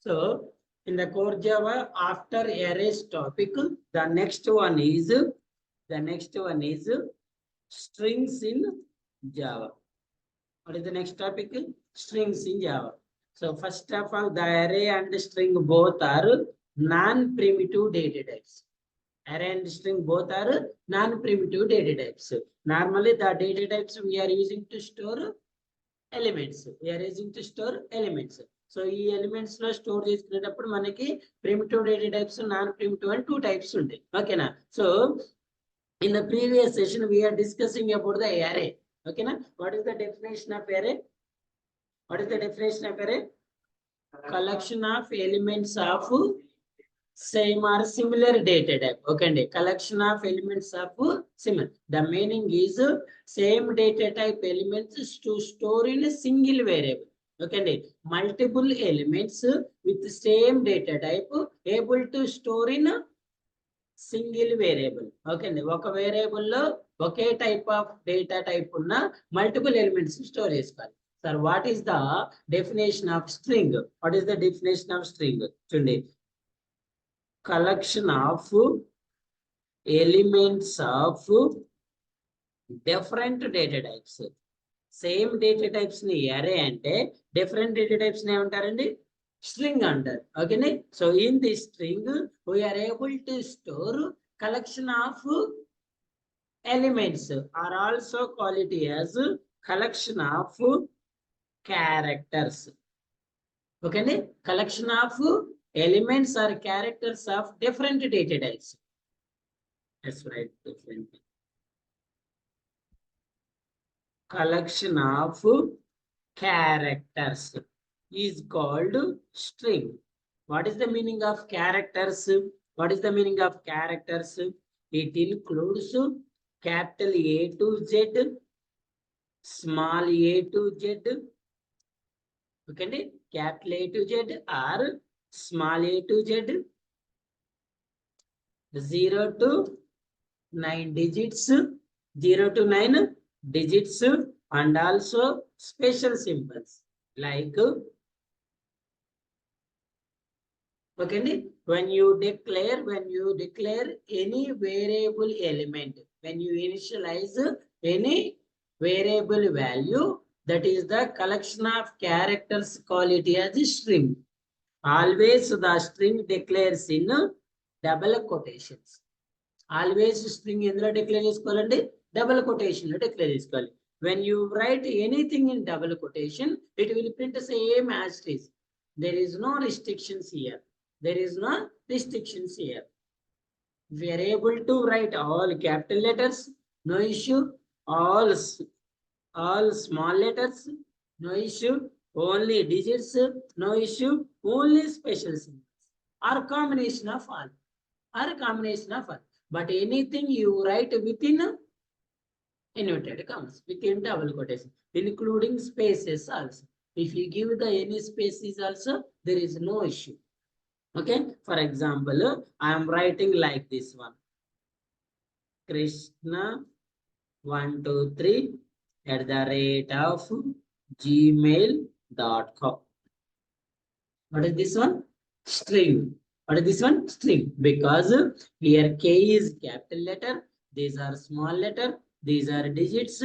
So in the core Java, after arrays topic, the next one is strings in Java. What is the next topic? Strings in Java. So first of all, the array and the string both are non-primitive data types. Array and string both are non-primitive data types. Normally, the data types we are using to store elements. We are using to store elements. So ఈ elements లో store చేసుకునేటప్పుడు మనకి primitive data types non primitive అని 2 types ఉంటాయి. ఓకేనా? So in the previous session we are discussing about the array. Okay, what is the definition of array? What is the definition of array? Collection of elements of same or similar data type. Okay, collection of elements of similar. The meaning is same data type elements to store in a single variable. Okay, multiple elements with the same data type able to store in a single variable. Okay అండి, ఒక variable లో ఒకే type of data type ఉన్న multiple elements store చేసుకోవాలి. Sir what is the definition of string? What is the definition of string? చూడండి, collection of elements of different data types. Same data types ని array అంటే different data types ని ఏమంటారండి? String అంటారు. ఓకేనే? So in the string we are able to store collection of elements or also call it as collection of characters. Okay, collection of elements or characters of different data types. That's right, different collection of characters is called string. What is the meaning of characters? What is the meaning of characters? It includes capital A to Z, small a to Z. Okay, capital A to Z or small a to Z, 0 to 9 digits, 0 to 9 digits, and also special symbols like. Okay, when you declare any variable element, when you initialize any variable value, that is the collection of characters, call it as a string. Always the string declares in double quotations. Always string ఎందులో declare చేసుకోవాలండి? double quotation లో declare చేసుకోవాలి. When you write anything in double quotation, it will print the same as it is. There is no restrictions here. There is no restrictions here. We are able to write all capital letters, no issue. All small letters, no issue. Only digits, no issue. Only special symbols or combination of all. But anything you write within inverted commas, within double quotation, including spaces also. If you give the any spaces also, there is no issue. Okay, for example, I am writing like this one, Krishna 123@gmail.com. What is this one? String. What is this one? String. Because here K is capital letter, these are small letter, these are digits,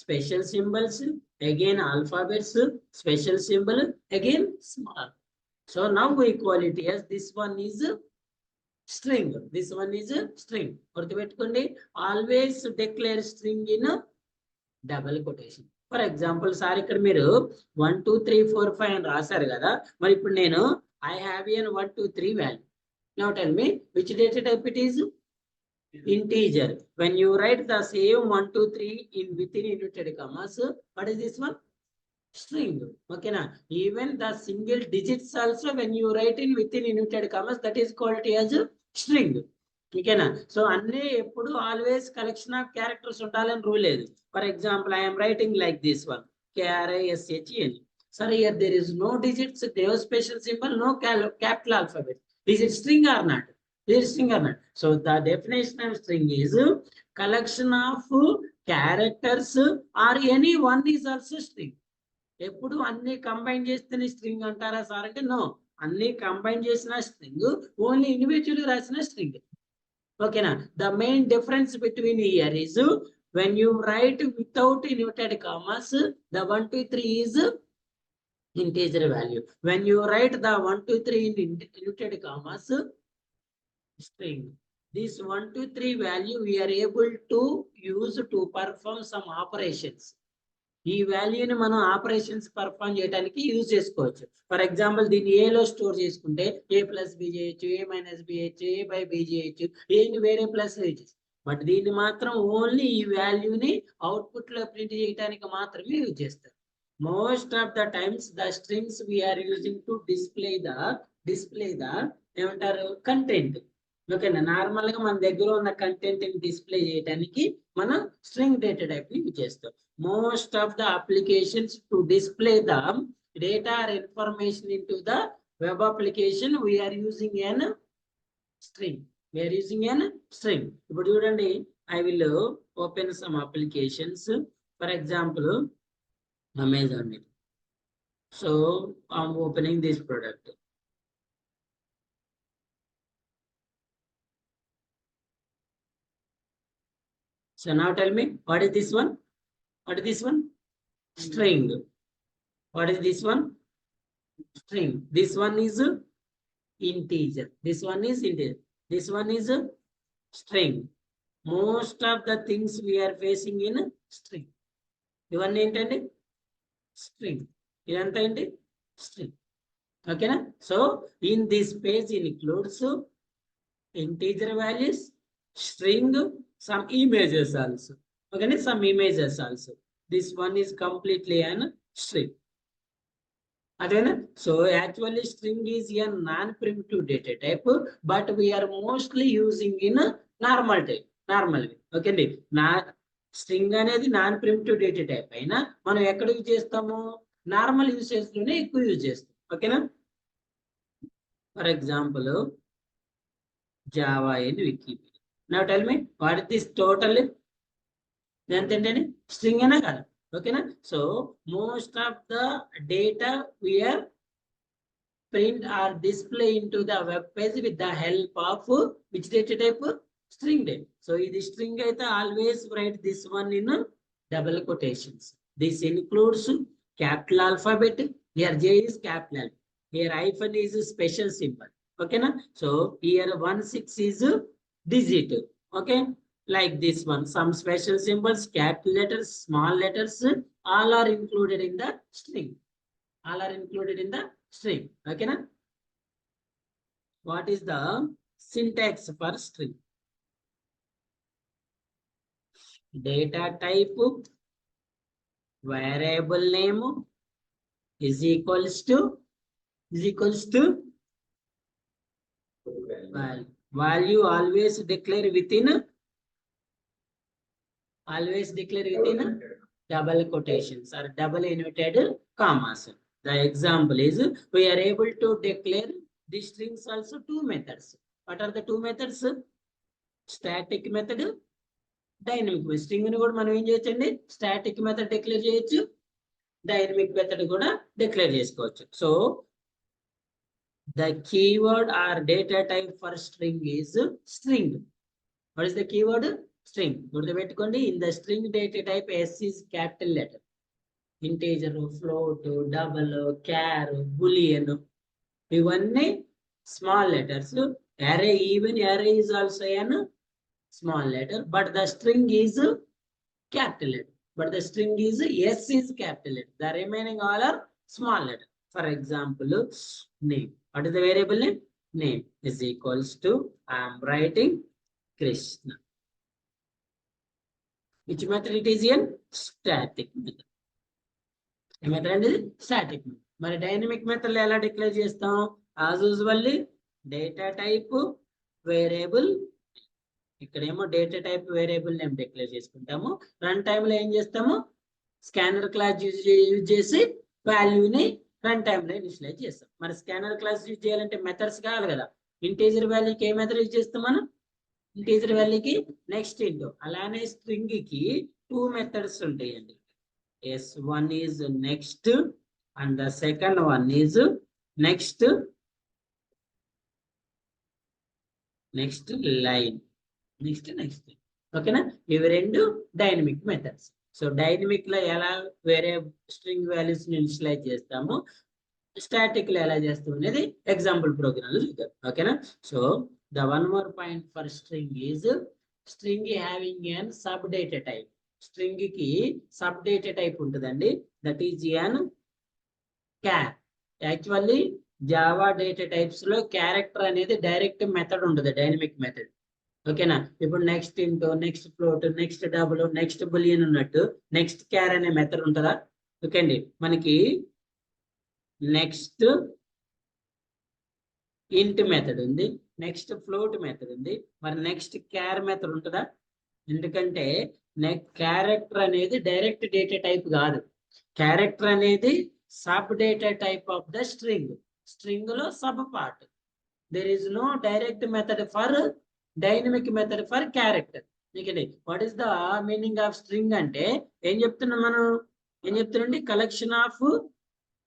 special symbols, again alphabets, special symbol, again small. So now we call it as this one is string. This one is string. Always declare string in double quotation. For example, sir ఇక్కడ మీరు 1 2 3 4 5 అని రాశారు కదా, మరి ఇప్పుడు నేను I have an 1 2 3 value. Now tell me which data type it is? Integer. When you write the same 1 2 3 in within inverted commas, what is this one? String. Okay, na? Even the single digits also, when you write in within inverted commas, that is called as a string. Okay, na? So anne eppudu always collection of characters undalani rule ledu. For example, I am writing like this one, KRISHN. Sir, here there is no digits, there is special symbol, no capital alphabet. Is it string or not? Is it string or not? So the definition of string is collection of characters or any one is also string. ఎప్పుడు అన్ని combine చేస్తేనే string అంటారా sir అంటే no, అన్ని combine చేసిన string, only individual రాసిన string. ఓకేనా? The main difference between here is when you write without inverted commas, the 1 2 3 is integer value. When you write the 1 2 3 in inverted commas, string. This 1 2 3 value we are able to use to perform some operations. ఈ వాల్యూని మనం operations perform చేయడానికి use చేసుకోవచ్చు. For example దీన్ని ఏలో store చేసుకుంటే ఏ plus B చేయొచ్చు, ఏ minus B చేయొచ్చు, ఏ బై బి చేయొచ్చు, ఏని వేరే ప్లస్ చేయొచ్చు. బట్ దీన్ని మాత్రం ఓన్లీ ఈ వాల్యూని అవుట్పుట్ లో ప్రింట్ చేయడానికి మాత్రమే యూజ్ చేస్తారు. Most of the times the strings we are using to display the ఏమంటారు కంటెంట్. ఓకేనా? నార్మల్ గా మన దగ్గర ఉన్న కంటెంట్ ని డిస్ప్లే చేయడానికి మనం స్ట్రింగ్ డేటా టైప్ ని యూజ్ చేస్తాం. Most of the applications to display the data or information into the web application, we are using an string. We are using an string. But I will open some applications. For example, Amazon. So I'm opening this product. So now tell me, what is this one? What is this one? String. What is this one? String. This one is integer. This one is integer. This one is string. Most of the things we are facing in string. ఇవన్నీ ఏంటండి? String. ఇదంతా ఏంటి? String. ఓకేనా? So in this page includes integer values, string, some images also. Okay, some images also. This one is completely an string. Again, so actually string is a non-primitive data type, but we are mostly using in a normal type, normally. Okay, string అనేది non primitive data type అయినా మనం ఎక్కడ use చేస్తాము? Normal usage లోనే ఎక్కువ use చేస్తాం. ఓకేనా? For example Java in Wikipedia. Now tell me what is this total? ఏంటంటే స్ట్రింగ్ అయినా కదా? ఓకేనా? So most of the data we are print or display into the web page with the help of which data type? String data. So ఇది string అయితే always write this one in double quotations. This includes capital alphabet. Here J is capital. Here hyphen is special symbol. ఓకేనా? So here 1 6 is digit. Okay, like this one, some special symbols, capital letters, small letters, all are included in the string. All are included in the string. Okay, na? What is the syntax for string? Data type, variable name is equals to value always declare within double quotations or double inverted commas. The example is we are able to declare the strings also two methods. What are the two methods? Static method, dynamic method. String ni kuda manam em cheyachandi, static method declare cheyochu, dynamic method kuda declare chesukochu. So the keyword or data type for string is string. What is the keyword? String. గుర్తుపెట్టుకోండి, in the string data type S is capital letter. Integer, float, double, char, boolean, ఇవన్నీ small letters. Array, even array is also an small letter, but the string is capital letter. But the string is S is capital letter. The remaining all are small letter. For example, name. What is the variable name? Name is equals to, I am writing Krishna. Which method it is in? Static method. The method is static method. మరి dynamic method ఎలా declare చేస్తాం? As usually data type variable, ఇక్కడేమో data type variable name declare చేసుకుంటాము. Run time లో ఏం చేస్తాము? Scanner class use చేసి వాల్యూని రన్ టైమ్ లో ఇనిషియలైజ్ చేస్తాం. మరి స్కానర్ క్లాస్ యూజ్ చేయాలంటే మెథడ్స్ కావాలి కదా. ఇంటీజర్ వాల్యూకి ఏ మెథడ్ యూజ్ చేస్తాం మనం? ఇంటీజర్ వాల్యూకి నెక్స్ట్ ఇంటూ. అలానే స్ట్రింగ్ కి టూ మెథడ్స్ ఉంటాయండి. Yes, one is next and the second one is next next line, next. ఓకేనా? ఇవి రెండు డైనమిక్ మెథడ్స్. సో డైనమిక్ లో ఎలా వేరే స్ట్రింగ్ వాల్యూస్ ని ఇనిషియలైజ్ చేస్తాము, స్టాటిక్ లో ఎలా చేస్తాం అనేది ఎగ్జాంపుల్ ప్రోగ్రామ్ చూద్దాం. ఓకేనా? So the one more point for string is string having an sub data type. String కి సబ్ డేటా టైప్ ఉంటుందండి, that is an char. Actually java data types లో క్యారెక్టర్ అనేది డైరెక్ట్ మెథడ్ ఉంటుంది, dynamic method. ఓకేనా? ఇప్పుడు next int, next float, next double, next boolean ఉన్నట్టు next char అనే method ఉంటుందా? ఓకే అండి, మనకి నెక్స్ట్ ఇంట్ మెథడ్ ఉంది, నెక్స్ట్ ఫ్లోట్ మెథడ్ ఉంది, మరి నెక్స్ట్ క్యార్ మెథడ్ ఉంటుందా? ఎందుకంటే క్యారెక్టర్ అనేది డైరెక్ట్ డేటా టైప్ కాదు, క్యారెక్టర్ అనేది sub data type of the string. String లో sub part. There is no direct method for dynamic method for character. What is the meaning of string అంటే ఏం చెప్తున్నాం మనం? ఏం చెప్తున్నాండి? కలెక్షన్ ఆఫ్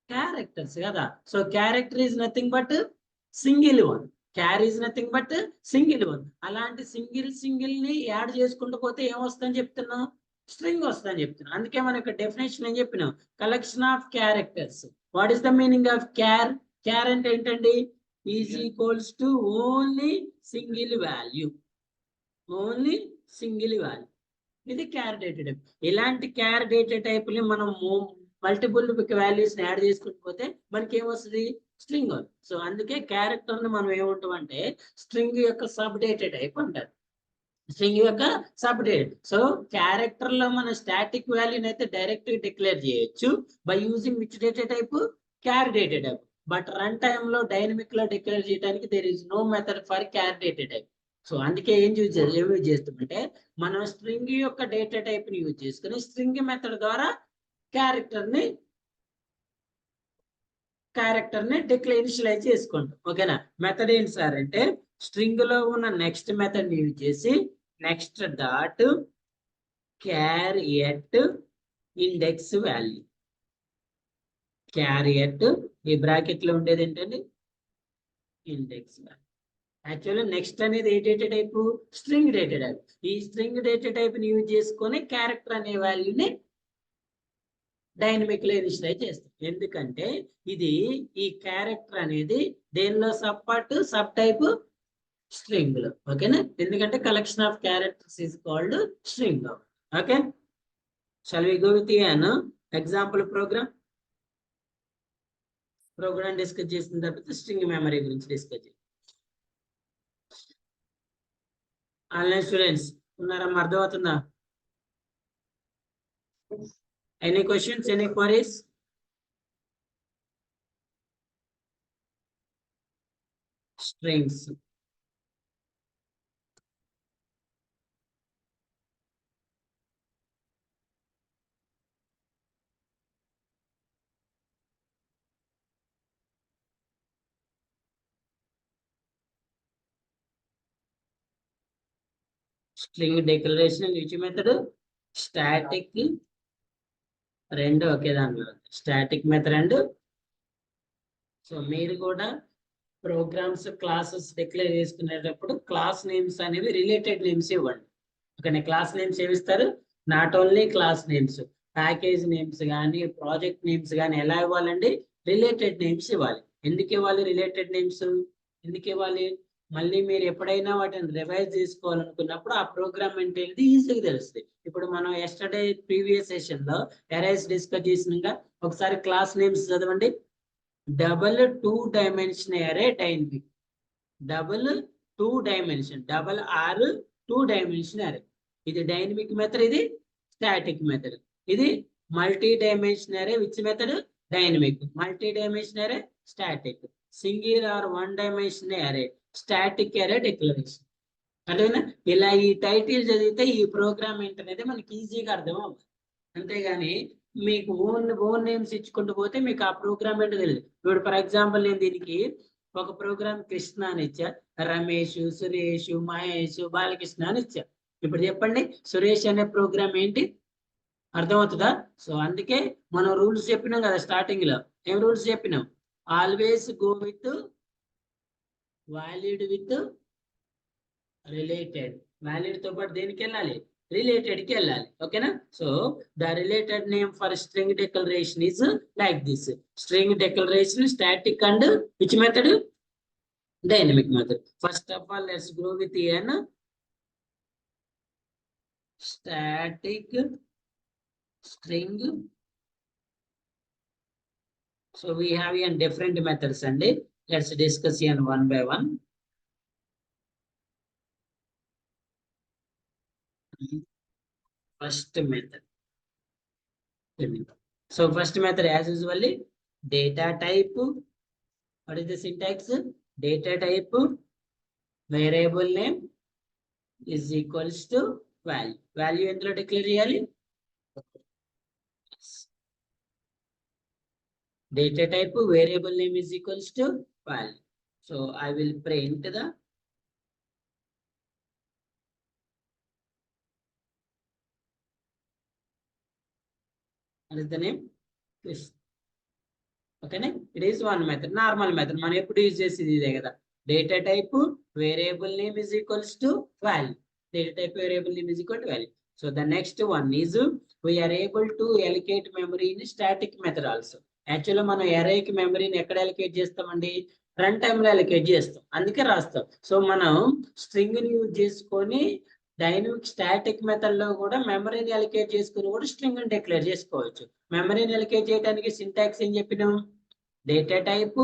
క్యారెక్టర్స్ కదా. So character is nothing but single one, char is nothing but single one. అలాంటి single ని add చేసుకుంటూ పోతే ఏమొస్తుందని చెప్తున్నాం? స్ట్రింగ్ వస్తుందని చెప్తున్నాం. అందుకే మనం ఇక్కడ డెఫినేషన్ ఏం చెప్పినాం? Collection of characters. What is the meaning of char? Char అంటే ఏంటండి? Is equals to only single value, only single value. ఇది క్యార్ డేటా టైప్. ఇలాంటి క్యార్ డేటా టైప్ ని మనం మల్టిపుల్ వాల్యూస్ యాడ్ చేసుకుని పోతే మనకి ఏమొస్తుంది? స్ట్రింగ్. సో అందుకే క్యారెక్టర్ ని మనం ఏమంటాం అంటే స్ట్రింగ్ యొక్క సబ్ డేటా టైప్ అంటారు, స్ట్రింగ్ యొక్క సబ్ డేటా. సో క్యారెక్టర్ లో మన స్టాటిక్ వాల్యూని అయితే డైరెక్ట్ గా డిక్లేర్ చేయొచ్చు by using which data type? Char data type. But run time లో డైనమిక్ లో డిక్లేర్ చేయడానికి there is no method for char data type. So అందుకే ఏం యూజ్ చేస్తామంటే మనం స్ట్రింగ్ యొక్క డేటా టైప్ ని యూజ్ చేసుకుని స్ట్రింగ్ మెథడ్ ద్వారా క్యారెక్టర్ ని ఇనిషియలైజ్ చేసుకుంటాం. ఓకేనా? మెథడ్ ఏంటి సార్ అంటే స్ట్రింగ్ లో ఉన్న నెక్స్ట్ మెథడ్ ని యూజ్ చేసి next dot char at index value. Char at ఈ బ్రాకెట్ లో ఉండేది ఏంటండి? Index value. యాక్చువల్లీ నెక్స్ట్ అనేది ఏ data type? String data type. ఈ స్ట్రింగ్ డేటా టైప్ ని యూజ్ చేసుకొని క్యారెక్టర్ అనే వాల్యూని డైనమిక్ లో ఇనిషియలైజ్ చేస్తాం. ఎందుకంటే ఇది ఈ క్యారెక్టర్ అనేది దేనిలో sub part? Sub type string లో. ఓకేనా? ఎందుకంటే collection of characters is called string. Okay, shall we go with an example program discuss చేసిన తర్వాత స్ట్రింగ్ మెమరీ గురించి డిస్కస్ చేయాలి. ఆన్లైన్ స్టూడెంట్స్ ఉన్నారమ్మా? అర్థమవుతుందా? Any questions, any queries? Strings. String declaration which method? Static. రెండు ఒకే దాంట్లో స్టాటిక్ మెథడ్ అండ్. సో మీరు కూడా ప్రోగ్రామ్స్ క్లాసెస్ డిక్లేర్ చేసుకునేటప్పుడు క్లాస్ నేమ్స్ అనేవి రిలేటెడ్ నేమ్స్ ఇవ్వండి. Okay, class names ఏమిస్తారు? Not only class names, package names కానీ ప్రాజెక్ట్ నేమ్స్ కానీ ఎలా ఇవ్వాలండి? రిలేటెడ్ నేమ్స్ ఇవ్వాలి. ఎందుకు ఇవ్వాలి రిలేటెడ్ నేమ్స్? ఎందుకు ఇవ్వాలి? మళ్ళీ మీరు ఎప్పుడైనా వాటిని రివైజ్ చేసుకోవాలనుకున్నప్పుడు ఆ ప్రోగ్రామ్ అంటే ఈజీగా తెలుస్తుంది. ఇప్పుడు మనం ఎస్టర్డే ప్రీవియస్ సెషన్ లో ఎరైజ్ డిస్కస్ చేసినాక ఒకసారి క్లాస్ నేమ్స్ చదవండి. Double 2 dimension array dynamic. Double 2 dimension, double or 2 dimension array. ఇది డైనమిక్ మెథడ్, ఇది స్టాటిక్ మెథడ్. ఇది multi dimension array which method? Dynamic. Multi dimension array static. Single or 1 dimension array static array declaration. అదేనా? ఇలా ఈ title చదివితే ఈ programme ఏంటనేది మనకి ఈజీగా అర్థం అవుతుంది. అంతేగాని మీకు ఓన్ నేమ్స్ ఇచ్చుకుంటూ పోతే మీకు ఆ ప్రోగ్రామ్ ఏంటో తెలియదు. ఇప్పుడు ఫర్ ఎగ్జాంపుల్ నేను దీనికి ఒక ప్రోగ్రామ్ కృష్ణ అని ఇచ్చా, రమేష్, సురేష్, మహేష్, బాలకృష్ణ అని ఇచ్చా. ఇప్పుడు చెప్పండి సురేష్ అనే ప్రోగ్రామ్ ఏంటి? అర్థమవుతుందా? సో అందుకే మనం రూల్స్ చెప్పినాం కదా స్టార్టింగ్ లో. ఏం రూల్స్ చెప్పినాం? Always go with valid with related valued తో పాటు దేనికి వెళ్ళాలి, రిలేటెడ్ కి వెళ్ళాలి. ఓకేనా. So the related name for string declaration is like this. String declaration static and which method, dynamic method. First of all, let's go with an static string. So we have in different methods and let's discuss in one by one. First method. So first method as usually data type. What is the syntax? Data type variable name is equals to value. Value endlo declare cheyali. Data type variable name is equals to value. So I will print the what is the name? This. Okay, it is one method, normal method. Man eppudu use chesidi ide kada. Data type variable name is equals to value. Data type variable name is equal to value. So the next one is we are able to allocate memory in static method also. Actually మనం array కి మెమరీని ఎక్కడ allocate చేస్తామండి, run time లో allocate చేస్తాం, అందుకే రాస్తాం. So మనం స్ట్రింగ్ ని యూజ్ చేసుకొని డైనమిక్ స్టాటిక్ మెథడ్ లో కూడా మెమరీని allocate చేసుకుని కూడా స్ట్రింగ్ ని డిక్లేర్ చేసుకోవచ్చు. మెమరీని allocate చేయడానికి సింటాక్స్ ఏం చెప్పినాం, data type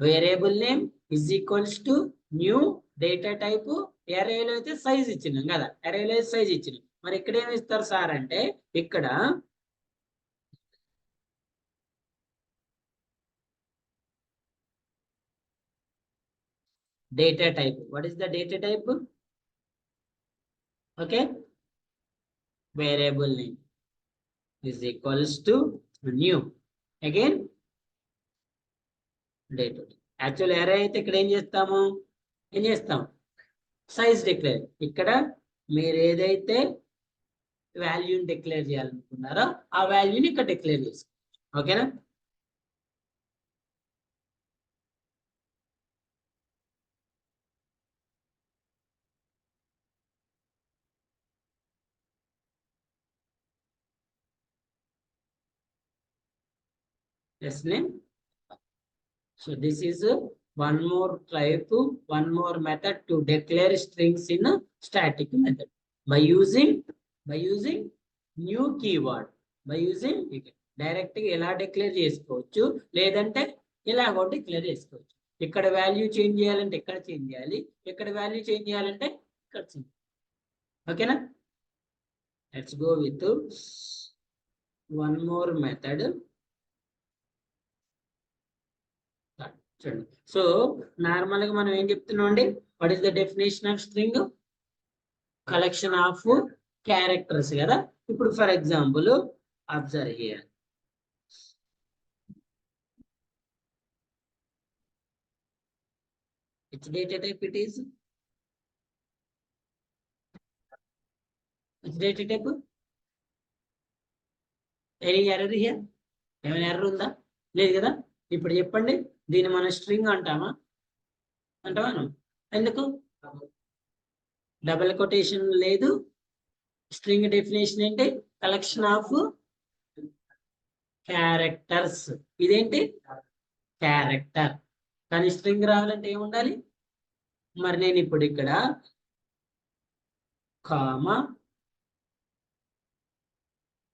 variable name is equals to new data type. అరేలో అయితే సైజ్ ఇచ్చినాం కదా, అరేలో సైజ్ ఇచ్చినాం. మరి ఇక్కడ ఏమి ఇస్తారు సార్ అంటే, ఇక్కడ data type. What is the data type? Okay, variable name is equals to new. Again data. Actually array అయితే ఇక్కడ ఏం చేస్తాం, సైజ్ డిక్లేర్. ఇక్కడ మీరు ఏదైతే వాల్యూని డిక్లేర్ చేయాలనుకున్నారో ఆ వాల్యూని ఇక్కడ డిక్లేర్ చేసుకో. ఓకేనా. Yes, name. So this is one more type, one more method to declare strings in a static method by using new keyword. By using direct గా ఎలా డిక్లేర్ చేసుకోవచ్చు, లేదంటే ఇలా కూడా డిక్లేర్ చేసుకోవచ్చు. ఇక్కడ వాల్యూ చేంజ్ చేయాలంటే ఇక్కడ చేంజ్ చేయాలి, ఇక్కడ వాల్యూ చేంజ్ చేయాలంటే ఇక్కడ చేంజ్. ఓకేనా. Let's go with one more method. చూడండి. సో నార్మల్ గా మనం ఏం చెప్తున్నాం అండి, what is the definition of string, collection of characters కదా. ఇప్పుడు for example observe here, which data type it is, which data type, any error here, ఏమైనా error ఉందా, లేదు కదా. ఇప్పుడు చెప్పండి, దీన్ని మనం స్ట్రింగ్ అంటామా, ఎందుకు డబుల్ కొటేషన్ లేదు. స్ట్రింగ్ డెఫినేషన్ ఏంటి, కలెక్షన్ ఆఫ్ క్యారెక్టర్స్. ఇదేంటి క్యారెక్టర్, కానీ స్ట్రింగ్ రావాలంటే ఏముండాలి. మరి నేను ఇప్పుడు ఇక్కడ కామా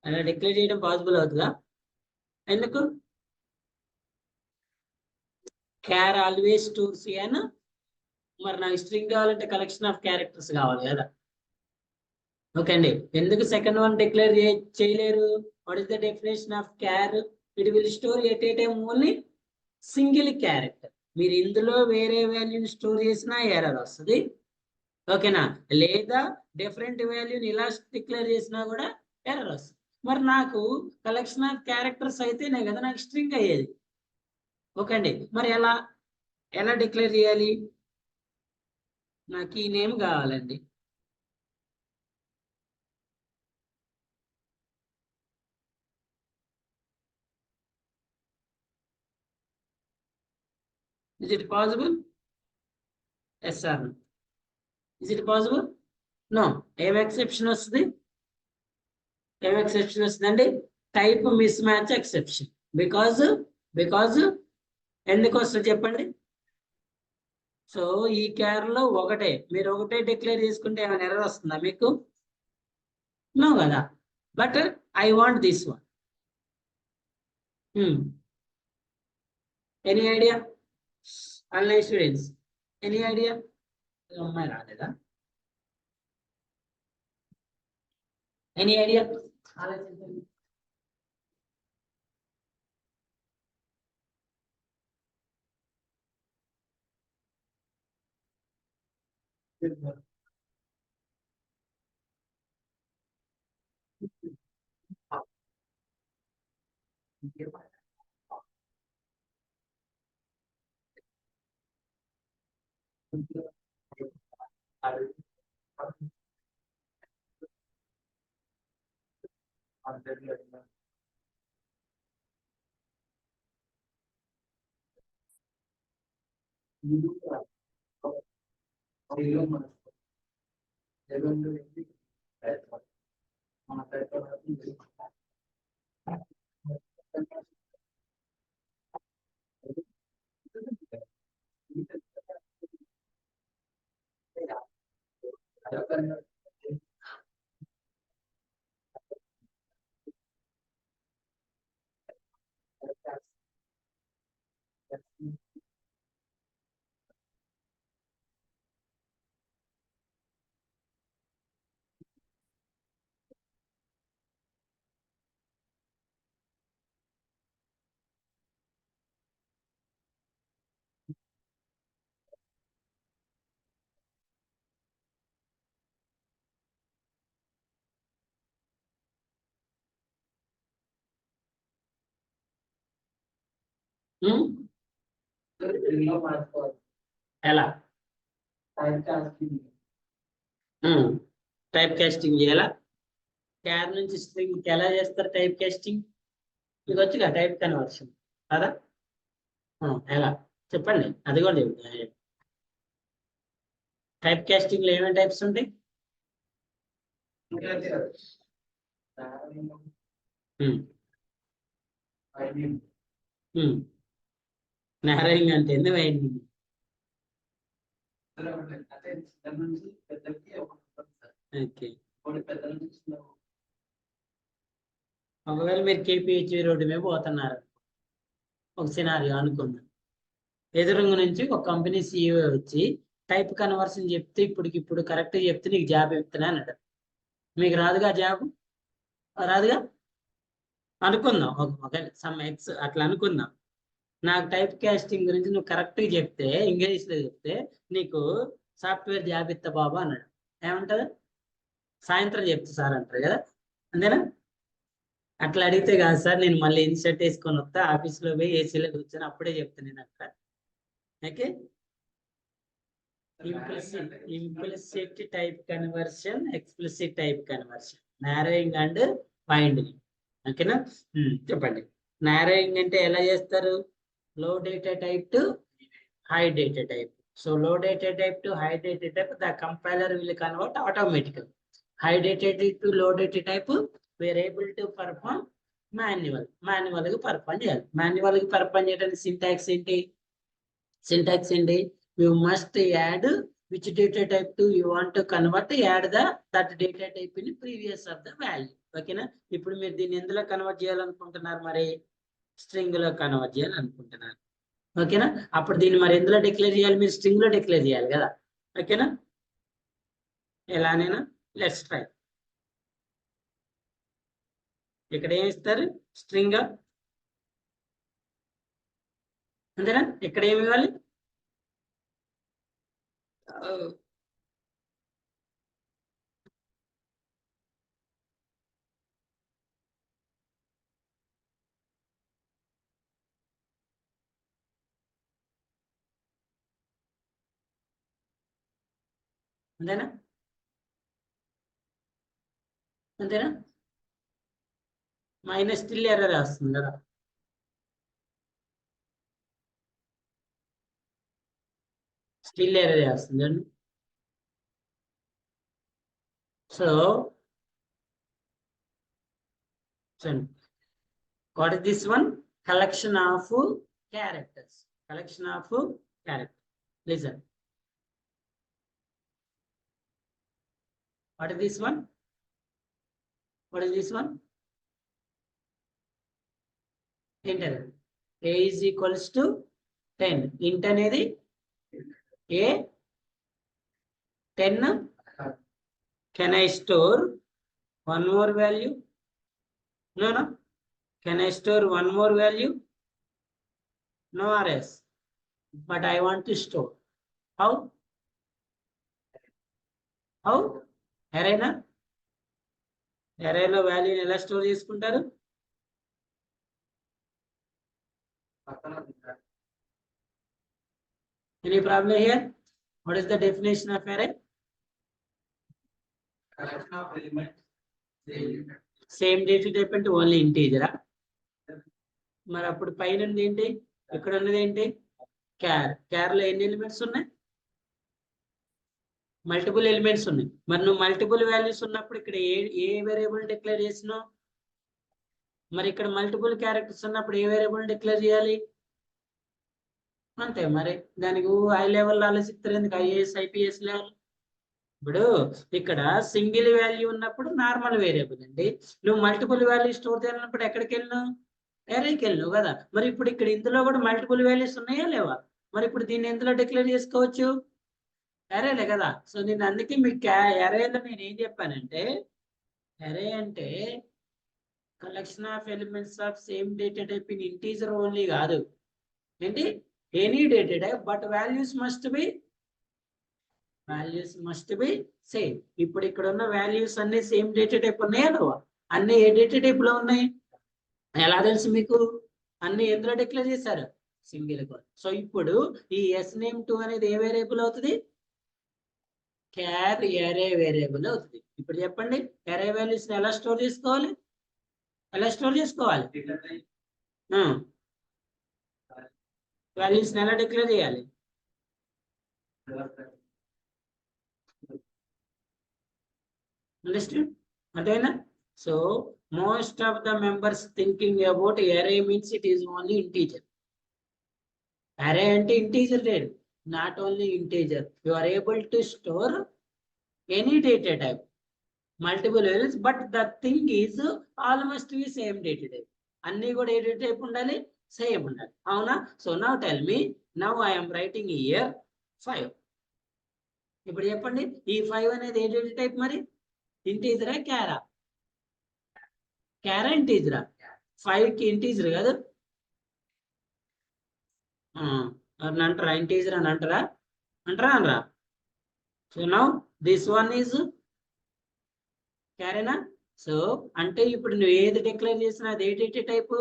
అలా డిక్లేర్ చేయడం పాసిబుల్ అవుతుందా, ఎందుకు, క్యార్ ఆల్వేస్ స్టోర్స్ అని. మరి నాకు స్ట్రింగ్ కావాలంటే కలెక్షన్ ఆఫ్ క్యారెక్టర్స్ కావాలి కదా. ఓకే అండి, ఎందుకు సెకండ్ వన్ డిక్లేర్ చేయలేరు. What is the definition of char, it will store at a time only single character. మీరు ఇందులో వేరే వాల్యూని స్టోర్ చేసినా ఎర్రర్ వస్తుంది. ఓకేనా, లేదా డిఫరెంట్ వాల్యూని ఇలా డిక్లేర్ చేసినా కూడా ఎర్రర్ వస్తుంది. మరి నాకు కలెక్షన్ ఆఫ్ క్యారెక్టర్స్ అయితేనే కదా నాకు స్ట్రింగ్ అయ్యేది. ఓకే అండి, మరి ఎలా డిక్లేర్ చేయాలి, నాకు ఈ నేమ్ కావాలండి. Is it possible? Yes or no? Is it possible? No. ఏం ఎక్సెప్షన్ వస్తుంది? ఏం ఎక్సెప్షన్ వస్తుందండి? Type mismatch exception. Because because ఎందుకు వస్తుంది చెప్పండి? సో ఈ క్యార్ లో ఒకటే, మీరు ఒకటే డిక్లేర్ చేసుకుంటే ఏమైనా ఎర్రర్ వస్తుందా మీకు? నో కదా. But I want this one. Any idea? Online students, any idea? అమ్మాయి రాలేదా? Any idea? ఆలోచించండి. ఎలా టైప్ కాస్టింగ్ చేయాలా? క్యార్ నుంచి స్ట్రింగ్ ఎలా చేస్తారు టైప్ కాస్టింగ్? మీకు వచ్చుగా టైప్ కన్వర్షన్ కదా. ఎలా చెప్పండి, అది కూడా చెప్తాను. టైప్ కాస్టింగ్ లో ఏమేమి టైప్స్ ఉంటాయి? నారాయణ అంటే ఎందుకు వైండింగ్? ఓకే. ఒకవేళ మీరు కేపీహెచ్వి రోడ్డు మీద పోతున్నారు, ఒక సినారియో అనుకుందాం. ఎదురుంగ నుంచి ఒక కంపెనీ సీఈఓ వచ్చి టైప్ కన్వర్షన్ చెప్తే ఇప్పుడు కరెక్ట్ చెప్తే నీకు జాబ్ ఇస్తున్నా అన్నాడు. మీకు రాదుగా జాబ్? రాదుగా. అనుకుందాం ఒక సమ్ ఎక్స్ అట్లా అనుకుందాం. నాకు టైప్ కాస్టింగ్ గురించి నువ్వు కరెక్ట్గా చెప్తే, ఇంగ్లీష్లో చెప్తే నీకు సాఫ్ట్వేర్ జాబ్ ఇస్తా బాబా అన్నాడు. ఏమంటది? సాయంత్రం చెప్తా సార్ అంటారు కదా, అంతేనా? అట్లా అడిగితే కాదు సార్, నేను మళ్ళీ ఇన్షర్ట్ వేసుకొని వస్తా, ఆఫీస్లో పోయి ఏసీలో కూర్చొని అప్పుడే చెప్తాను నేను అక్కడ. Okay. Implicit type conversion, explicit type conversion, narrowing and binding. ఓకేనా? చెప్పండి. నారోయింగ్ అంటే ఎలా చేస్తారు? లో data type to high data type. So low data type to high data type, the compiler will convert automatically. High data type to low data type, we are able to perform manual గా perform చేయాలి. Manual గా perform చేయడానికి syntax ఏంటి? You must add which data type to you want to convert, add that data type in previous of the value. ఓకేనా? ఇప్పుడు మీరు దీన్ని ఎందులో కన్వర్ట్ చేయాలనుకుంటున్నారు? మరి స్ట్రింగ్ లో కన్వర్ట్ చేయాలనుకుంటున్నారు. ఓకేనా? అప్పుడు దీన్ని మరి ఎందులో డిక్లేర్ చేయాలి? మీరు స్ట్రింగ్ లో డిక్లేర్ చేయాలి కదా. ఓకేనా? ఎలానైనా లెట్స్ ట్రై. ఇక్కడ ఏమి ఇస్తారు? స్ట్రింగ్. అంతేనా? ఇక్కడ ఏమి ఇవ్వాలి? అంతేనా? అంతేనా? మైనస్ స్టిల్ ఎర్రర్ వస్తుంది కదా. స్టిల్ ఎర్రర్ వస్తుంది. So what is this one? Collection of characters. Collection of characters. Listen. What is this one? What is this one? Enter. A is equals to 10. Int అనేది A 10. Can I store one more value? No, no. Can I store one more value? No or yes. But I want to store. How? How? Array-na? Array లో వాల్యూని ఎలా store చేసుకుంటారు? Any problem here? What is the definition of array? Collection of elements. Same data type అంటే only ఇంటీజరా? మరి అప్పుడు పైన ఉంది ఏంటి? ఇక్కడ ఉన్నది ఏంటి? క్యార్. క్యార్ లో ఎన్ని ఎలిమెంట్స్ ఉన్నాయి? మల్టిపుల్ ఎలిమెంట్స్ ఉన్నాయి. మరి నువ్వు మల్టిపుల్ వాల్యూస్ ఉన్నప్పుడు ఇక్కడ ఏ వేరియబుల్ డిక్లేర్ చేసినావు? మరి ఇక్కడ మల్టిపుల్ క్యారెక్టర్స్ ఉన్నప్పుడు ఏ వేరియబుల్ డిక్లేర్ చేయాలి? అంతే మరి. దానికి హై లెవెల్ ఆలోచిస్తారు ఎందుకు? IAS IPS level. ఇప్పుడు ఇక్కడ సింగిల్ వాల్యూ ఉన్నప్పుడు నార్మల్ వేరియబుల్ అండి. నువ్వు మల్టిపుల్ వాల్యూ స్టోర్ చేయాలన్నప్పుడు ఎక్కడికి వెళ్ళినావు? అరేకి వెళ్ళినావు కదా. మరి ఇప్పుడు ఇక్కడ ఇందులో కూడా మల్టిపుల్ వాల్యూస్ ఉన్నాయా లేవా? మరి ఇప్పుడు దీన్ని ఎందులో డిక్లేర్ చేసుకోవచ్చు? అరేలే కదా. సో నేను అందుకే మీకు అరేలో నేను ఏం చెప్పానంటే, అరే అంటే collection of elements of same data type in integer only కాదు. ఏంటి? Any data type, but values must be same. ఇప్పుడు ఇక్కడ ఉన్న వాల్యూస్ అన్ని సేమ్ డేటా టైప్ ఉన్నాయా లేవా? అన్ని ఏ డేటా టైప్ లో ఉన్నాయి? ఎలా తెలుసు మీకు? అన్ని ఎందులో డిక్లేర్ చేశారు? సింగిల్ గా. సో ఇప్పుడు ఈ sname2 అనేది ఏ వేరియబుల్ అవుతుంది? క్యార్ అరే వేరియబుల్ అవుతుంది. ఇప్పుడు చెప్పండి, అరే వాల్యూస్ ఎలా స్టోర్ చేసుకోవాలి? ఎలా స్టోర్ చేసుకోవాలి? వాల్యూస్ ఎలా డిక్లేర్ చేయాలి? Understood? అదేనా? So most of the members thinking about array means it is only integer. Array అంటే integer లేదు. Not only integer. You are able to store any data type, multiple values, but the thing is almost be same data type. అన్ని కూడా ఏ data type ఉండాలి? Same ఉండాలి. అవునా? So now tell me, now I am writing here 5. ఇప్పుడు చెప్పండి, ఈ 5 అనేది ఏ డేటా టైప్ మరి? ఇంటీజరా క్యారా? క్యారా ఇంటీజరా? 5 కి ఇంటీజర్ కాదు అని అంటారా? ఇంటీజర్ అని అంటారా? అనరా? So now this one is క్యారేనా? సో అంటే ఇప్పుడు నువ్వు ఏది డిక్లేర్ చేసినా అది ఏ data type?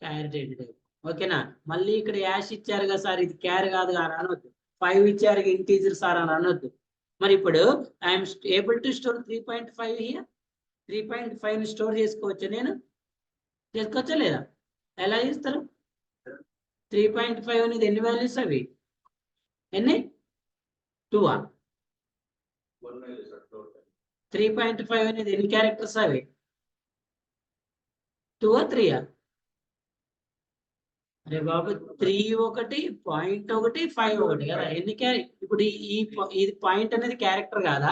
Char data type. ఓకేనా? మళ్ళీ ఇక్కడ యాష్ ఇచ్చారు కదా సార్, ఇది క్యార్ కాదు అని అనొద్దు. 5 ఇచ్చారు ఇంటీజర్ సార్ అని అనొద్దు. మరి ఇప్పుడు I'm able to store 3.5 here. 3.5 store చేసుకోవచ్చు. నేను చేసుకోవచ్చా లేదా? ఎలా చేస్తారు? 3.5 అనేది ఎన్ని వాల్యూస్ అవి? ఎన్ని? 2. 3.5 అనేది ఎన్ని క్యారెక్టర్స్ అవి? 2 3? అరే బాబు, 3 ఒకటి, పాయింట్ ఒకటి, 5 ఒకటి కదా. ఎన్ని ఇప్పుడు ఇది పాయింట్ అనేది క్యారెక్టర్ కాదా?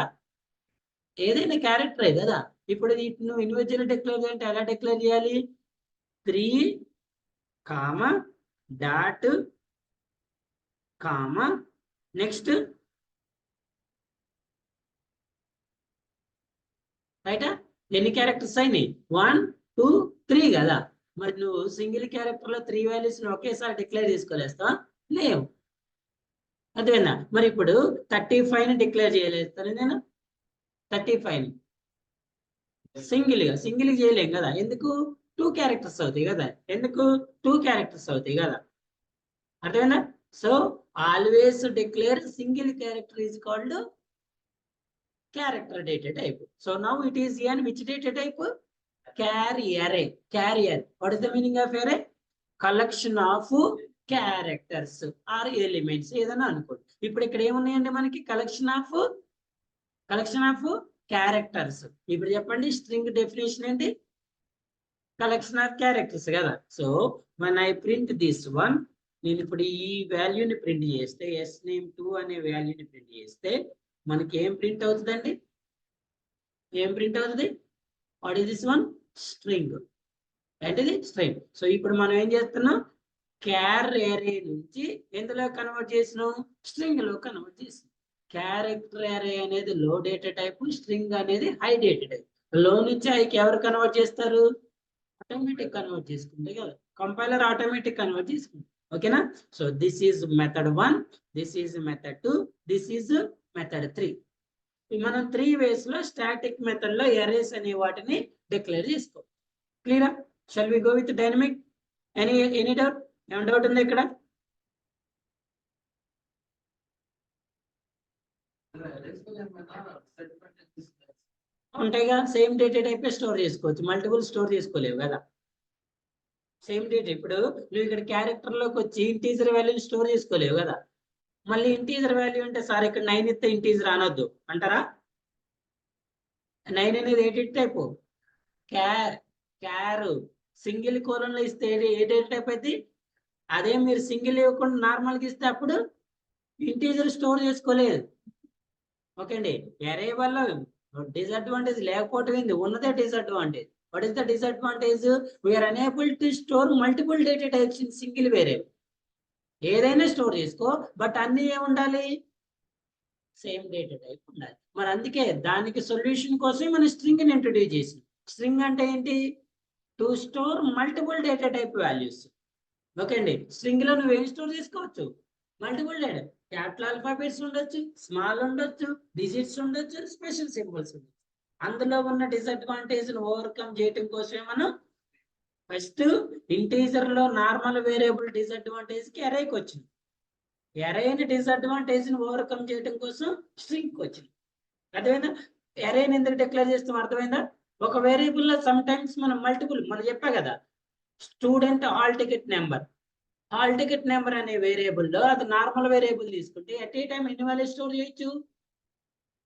ఏదైనా క్యారెక్టరే కదా. ఇప్పుడు నువ్వు ఇండివిజువల్ డిక్లేర్ చేయాలంటే ఎలా డిక్లేర్ చేయాలి? 3 కామా డాట్ కామా నెక్స్ట్ రైటా? ఎన్ని క్యారెక్టర్స్ అయినాయి? 1 2 3 కదా. మరి నువ్వు సింగిల్ క్యారెక్టర్ లో 3 వాల్యూస్ ఒకేసారి డిక్లేర్ చేసుకోలేస్తా? లేవు. అదేనా? మరి ఇప్పుడు 35 ని డిక్లేర్ చేయలేస్తాను నేను. 35 సింగిల్ చేయలేం కదా. ఎందుకు? 2 క్యారెక్టర్స్ అవుతాయి కదా. ఎందుకు? 2 క్యారెక్టర్స్ అవుతాయి కదా. అర్థమైందా? So always declare single character is called character data type. So now it is in which data type? Carrier. Carrier. What is the meaning of array? Collection of characters or elements. ఏదైనా అనుకోండి. ఇప్పుడు ఇక్కడ ఏమున్నాయండి మనకి? Collection of characters. ఇప్పుడు చెప్పండి string definition ఏంటి? Collection of characters కదా. So when I print this one, నేను ఇప్పుడు ఈ వాల్యూని ప్రింట్ చేస్తే sname2 అనే వాల్యూని ప్రింట్ చేస్తే మనకి ఏం ప్రింట్ అవుతుందండి? ఏం ప్రింట్ అవుతుంది? What is this one? String. ఏంటిది? స్ట్రింగ్. సో ఇప్పుడు మనం ఏం చేస్తున్నాం? క్యార్ ఏరే నుంచి ఎందులో కన్వర్ట్ చేసినాం? స్ట్రింగ్ లో కన్వర్ట్ చేసినాం. క్యారెక్టర్ ఏరే అనేది లో డేటా టైప్, స్ట్రింగ్ అనేది హై డేటా టైప్. లో నుంచి హైకి ఎవరు కన్వర్ట్ చేస్తారు? ఆటోమేటిక్ కన్వర్ట్ చేసుకుంటే కదా, కంపైలర్ ఆటోమేటిక్ కన్వర్ట్ చేసుకుంటుంది. ఓకేనా? So this is method 1, this is method 2, this is method 3. మనం 3 ways లో స్టాటిక్ మెథడ్ లో ఎరేస్ అనే వాటిని డిక్లేర్ చేసుకో. క్లియరా? Shall we go with dynamic? Any doubt? ఏమైనా డౌట్ ఉంది ఇక్కడ? ఉంటాయిగా, సేమ్ డేటా టైప్ స్టోర్ చేసుకోవచ్చు, మల్టిపుల్ స్టోర్ చేసుకోలేవు కదా. Same data. ఇప్పుడు నువ్వు ఇక్కడ క్యారెక్టర్ లోకి వచ్చి ఇంటీజర్ వాల్యూని స్టోర్ చేసుకోలేవు కదా. మళ్ళీ ఇంటీజర్ వాల్యూ అంటే సార్ ఇక్కడ 9 ఇస్తే ఇంటీజర్ అనొద్దు అంటారా? 9 అనేది ఏ డేటా టైప్? క్యార్. సింగిల్ కోలన్ లో ఇస్తే ఏ డేటా టైప్ అయితే? అదే మీరు సింగిల్ ఇవ్వకుండా నార్మల్గా ఇస్తే అప్పుడు ఇంటీజర్ స్టోర్ చేసుకోలేదు. ఓకే అండి. ఎరే వల్ల డిసడ్వాంటేజ్ లేకపోవటం ఉన్నదే disadvantage. What is the disadvantage? We are unable to store multiple data types in single variable. ఏదైనా స్టోర్ చేసుకో, బట్ అన్ని ఏముండాలి? సేమ్ డేటా టైప్ ఉండాలి. మరి అందుకే దానికి సొల్యూషన్ కోసం మనం స్ట్రింగ్ ని ఇంట్రొడ్యూస్ చేసాం. స్ట్రింగ్ అంటే ఏంటి? To store multiple data type values. Okay అండి. స్ట్రింగ్ లో నువ్వు ఏం స్టోర్ చేసుకోవచ్చు? Multiple data. క్యాపిటల్ ఆల్ఫాబెట్స్ ఉండొచ్చు, స్మాల్ ఉండొచ్చు, డిజిట్స్ ఉండొచ్చు, స్పెషల్ సింబల్స్ ఉండొచ్చు. అందులో ఉన్న డిసడ్వాంటేజ్ ఓవర్కమ్ చేయడం కోసమే మనం ఫస్ట్ ఇంటీజర్ లో నార్మల్ వేరియబుల్ డిసడ్వాంటేజ్ కి అరేకి వచ్చింది. అరేని డిసడ్వాంటేజ్ ని ఓవర్కమ్ చేయడం కోసం స్ట్రింగ్ వచ్చింది. అర్థమైందా? అరేని ఎందుకు డిక్లేర్ చేస్తాం? అర్థమైందా? ఒక వేరియబుల్ లో సమ్ టైమ్స్ మనం మల్టిపుల్, మనం చెప్పా కదా, student hall ticket number. Hall ticket number అనే వేరియబుల్ లో అది నార్మల్ వేరియబుల్ తీసుకుంటే ఎట్ ఏ టైం ఎన్ని వాల్యూస్ స్టోర్ చేయొచ్చు?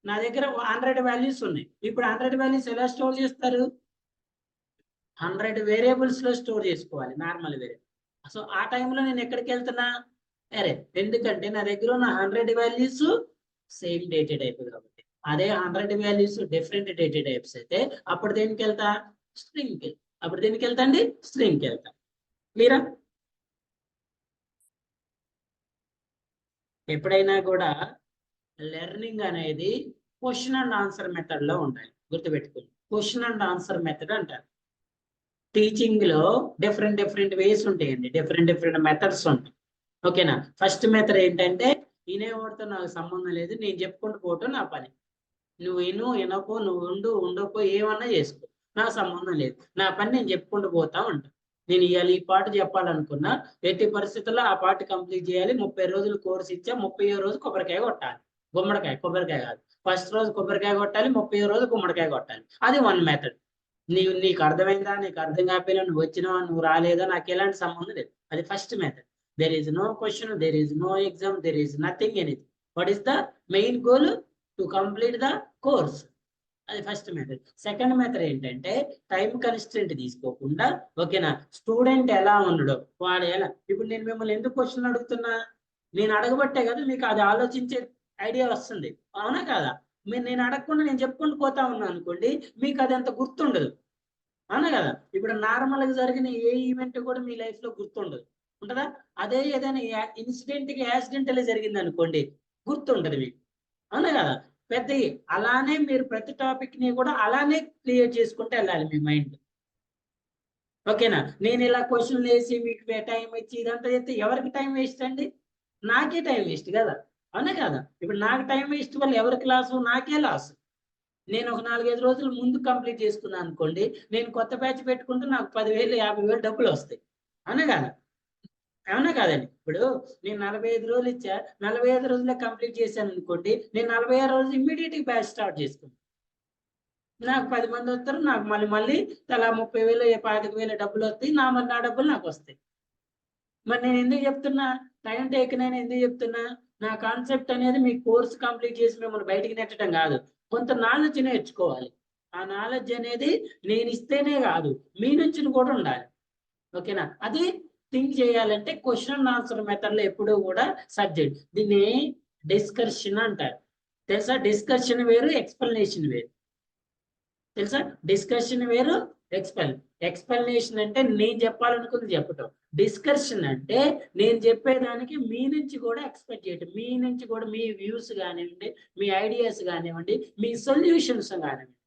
నా దగ్గర 100 వాల్యూస్ ఉన్నాయి. ఇప్పుడు 100 వాల్యూస్ ఎలా స్టోర్ చేస్తారు? 100 వేరియబుల్స్ లో స్టోర్ చేసుకోవాలి నార్మల్ వేరియబుల్. సో ఆ టైంలో నేను ఎక్కడికి వెళ్తున్నా? అరే, ఎందుకంటే నా దగ్గర ఉన్న 100 వాల్యూస్ సేమ్ డేటా టైప్ కాబట్టి. అదే 100 వాల్యూస్ డిఫరెంట్ డేటా టైప్స్ అయితే అప్పుడు దేనికి వెళ్తా? స్ట్రింగ్కి. అప్పుడు దేనికి వెళ్తా అండి? స్ట్రింగ్కి వెళ్తా. క్లియరా? ఎప్పుడైనా కూడా లెర్నింగ్ అనేది క్వశ్చన్ అండ్ ఆన్సర్ మెథడ్ లో ఉండాలి. గుర్తుపెట్టుకోండి, క్వశ్చన్ అండ్ ఆన్సర్ మెథడ్ అంటారు. టీచింగ్ లో డిఫరెంట్ వేస్ ఉంటాయండి, డిఫరెంట్ మెథడ్స్ ఉంటాయి. ఓకేనా? ఫస్ట్ మెథడ్ ఏంటంటే వినేవాడితో నాకు సంబంధం లేదు, నేను చెప్పుకుంటూ పోవటం నా పని. నువ్వు వినపో, నువ్వు ఉండపో, ఏమన్నా చేసుకో, నాకు సంబంధం లేదు. నా పని నేను చెప్పుకుంటూ పోతా ఉంటా. నేను ఇవాళ ఈ పాట చెప్పాలనుకున్నా, ఎట్టి పరిస్థితుల్లో ఆ పాట కంప్లీట్ చేయాలి. 30 రోజులు కోర్స్ ఇచ్చా, 30వ రోజు కొబ్బరికాయ కొట్టాలి. కొబ్బరికాయ కాదు, ఫస్ట్ రోజు కొబ్బరికాయ కొట్టాలి, 30వ రోజు గుమ్మడికాయ కొట్టాలి. అది 1 మెథడ్. నీకు అర్థమైందా? నీకు అర్థం కాకపోయినా నువ్వు వచ్చినావా, నువ్వు రాలేదా, నాకు ఎలాంటి సంబంధం లేదు. అది first method. there is no question, there is no exam, there is nothing anything. What is the main goal? To complete the course. అది ఫస్ట్ మెథడ్. సెకండ్ మెథడ్ ఏంటంటే టైం కన్స్టెంట్ తీసుకోకుండా, ఓకేనా, స్టూడెంట్ ఎలా ఉండడు, వాడు ఎలా. ఇప్పుడు నేను మిమ్మల్ని ఎందుకు క్వశ్చన్ అడుగుతున్నా? నేను అడగబట్టే కదా మీకు అది ఆలోచించే ఐడియా వస్తుంది, అవునా కాదా? నేను అడగకుండా నేను చెప్పుకుంటూ పోతా ఉన్నా అనుకోండి, మీకు అది అంత గుర్తుండదు, అవునా కదా? ఇప్పుడు నార్మల్ గా జరిగిన ఏ ఈవెంట్ కూడా మీ లైఫ్ లో గుర్తుండదు, ఉంటదా? అదే ఏదైనా ఇన్సిడెంట్ కి యాక్సిడెంటల్ జరిగింది అనుకోండి, గుర్తుంటది మీకు, అవునా కదా? పెద్ద అలానే మీరు ప్రతి టాపిక్ ని కూడా అలానే క్లియర్ చేసుకుంటూ వెళ్ళాలి మీ మైండ్. ఓకేనా? నేను ఇలా క్వశ్చన్లు వేసి మీకు టైం ఇచ్చి ఇదంతా చేస్తే ఎవరికి టైం వేస్ట్ అండి? నాకే టైం వేస్ట్ కదా, అవునా కదా? ఇప్పుడు నాకు టైం వేస్ట్ వల్ల ఎవరికి లాసు? నాకే లాస్. నేను ఒక 4-5 రోజులు ముందు కంప్లీట్ చేసుకున్నాను అనుకోండి, నేను కొత్త బ్యాచ్ పెట్టుకుంటే నాకు 10,000 50,000 డబ్బులు వస్తాయి, అవునా కదా? అవునా కాదండి? ఇప్పుడు నేను 45 రోజులు ఇచ్చా, 45 రోజుల్లో కంప్లీట్ చేశాను అనుకోండి, నేను 46 రోజులు ఇమ్మీడియట్ గా బ్యాచ్ స్టార్ట్ చేసుకుంటాను. నాకు 10 మంది వస్తారు, నాకు మళ్ళీ తలా 30,000 25,000 డబ్బులు వస్తాయి, నా డబ్బులు నాకు వస్తాయి. మరి నేను ఎందుకు చెప్తున్నా? టైం టేకన్ అని ఎందుకు చెప్తున్నా? నా కాన్సెప్ట్ అనేది మీ కోర్స్ కంప్లీట్ చేసి మిమ్మల్ని బయటికి నెట్టడం కాదు. కొంత నాలెడ్జ్ నేర్చుకోవాలి. ఆ నాలెడ్జ్ అనేది నేను ఇస్తేనే కాదు, మీ నుంచి కూడా ఉండాలి. ఓకేనా? అది థింక్ చేయాలంటే క్వశ్చన్ అండ్ ఆన్సర్ మెథడ్ లో ఎప్పుడూ కూడా సబ్జెక్ట్. దీన్ని డిస్కషన్ అంటారు. తెలుసా? డిస్కషన్ వేరు, ఎక్స్ప్లెనేషన్ వేరు. తెలుసా? డిస్కషన్ వేరు, ఎక్స్ప్లెనేషన్ అంటే నేను చెప్పాలనుకుంది చెప్పటం. డిస్కషన్ అంటే నేను చెప్పేదానికి మీ నుంచి కూడా ఎక్స్పెక్ట్ చేయటం. మీ నుంచి కూడా మీ వ్యూస్ కానివ్వండి, మీ ఐడియాస్ కానివ్వండి, మీ సొల్యూషన్స్ కానివ్వండి.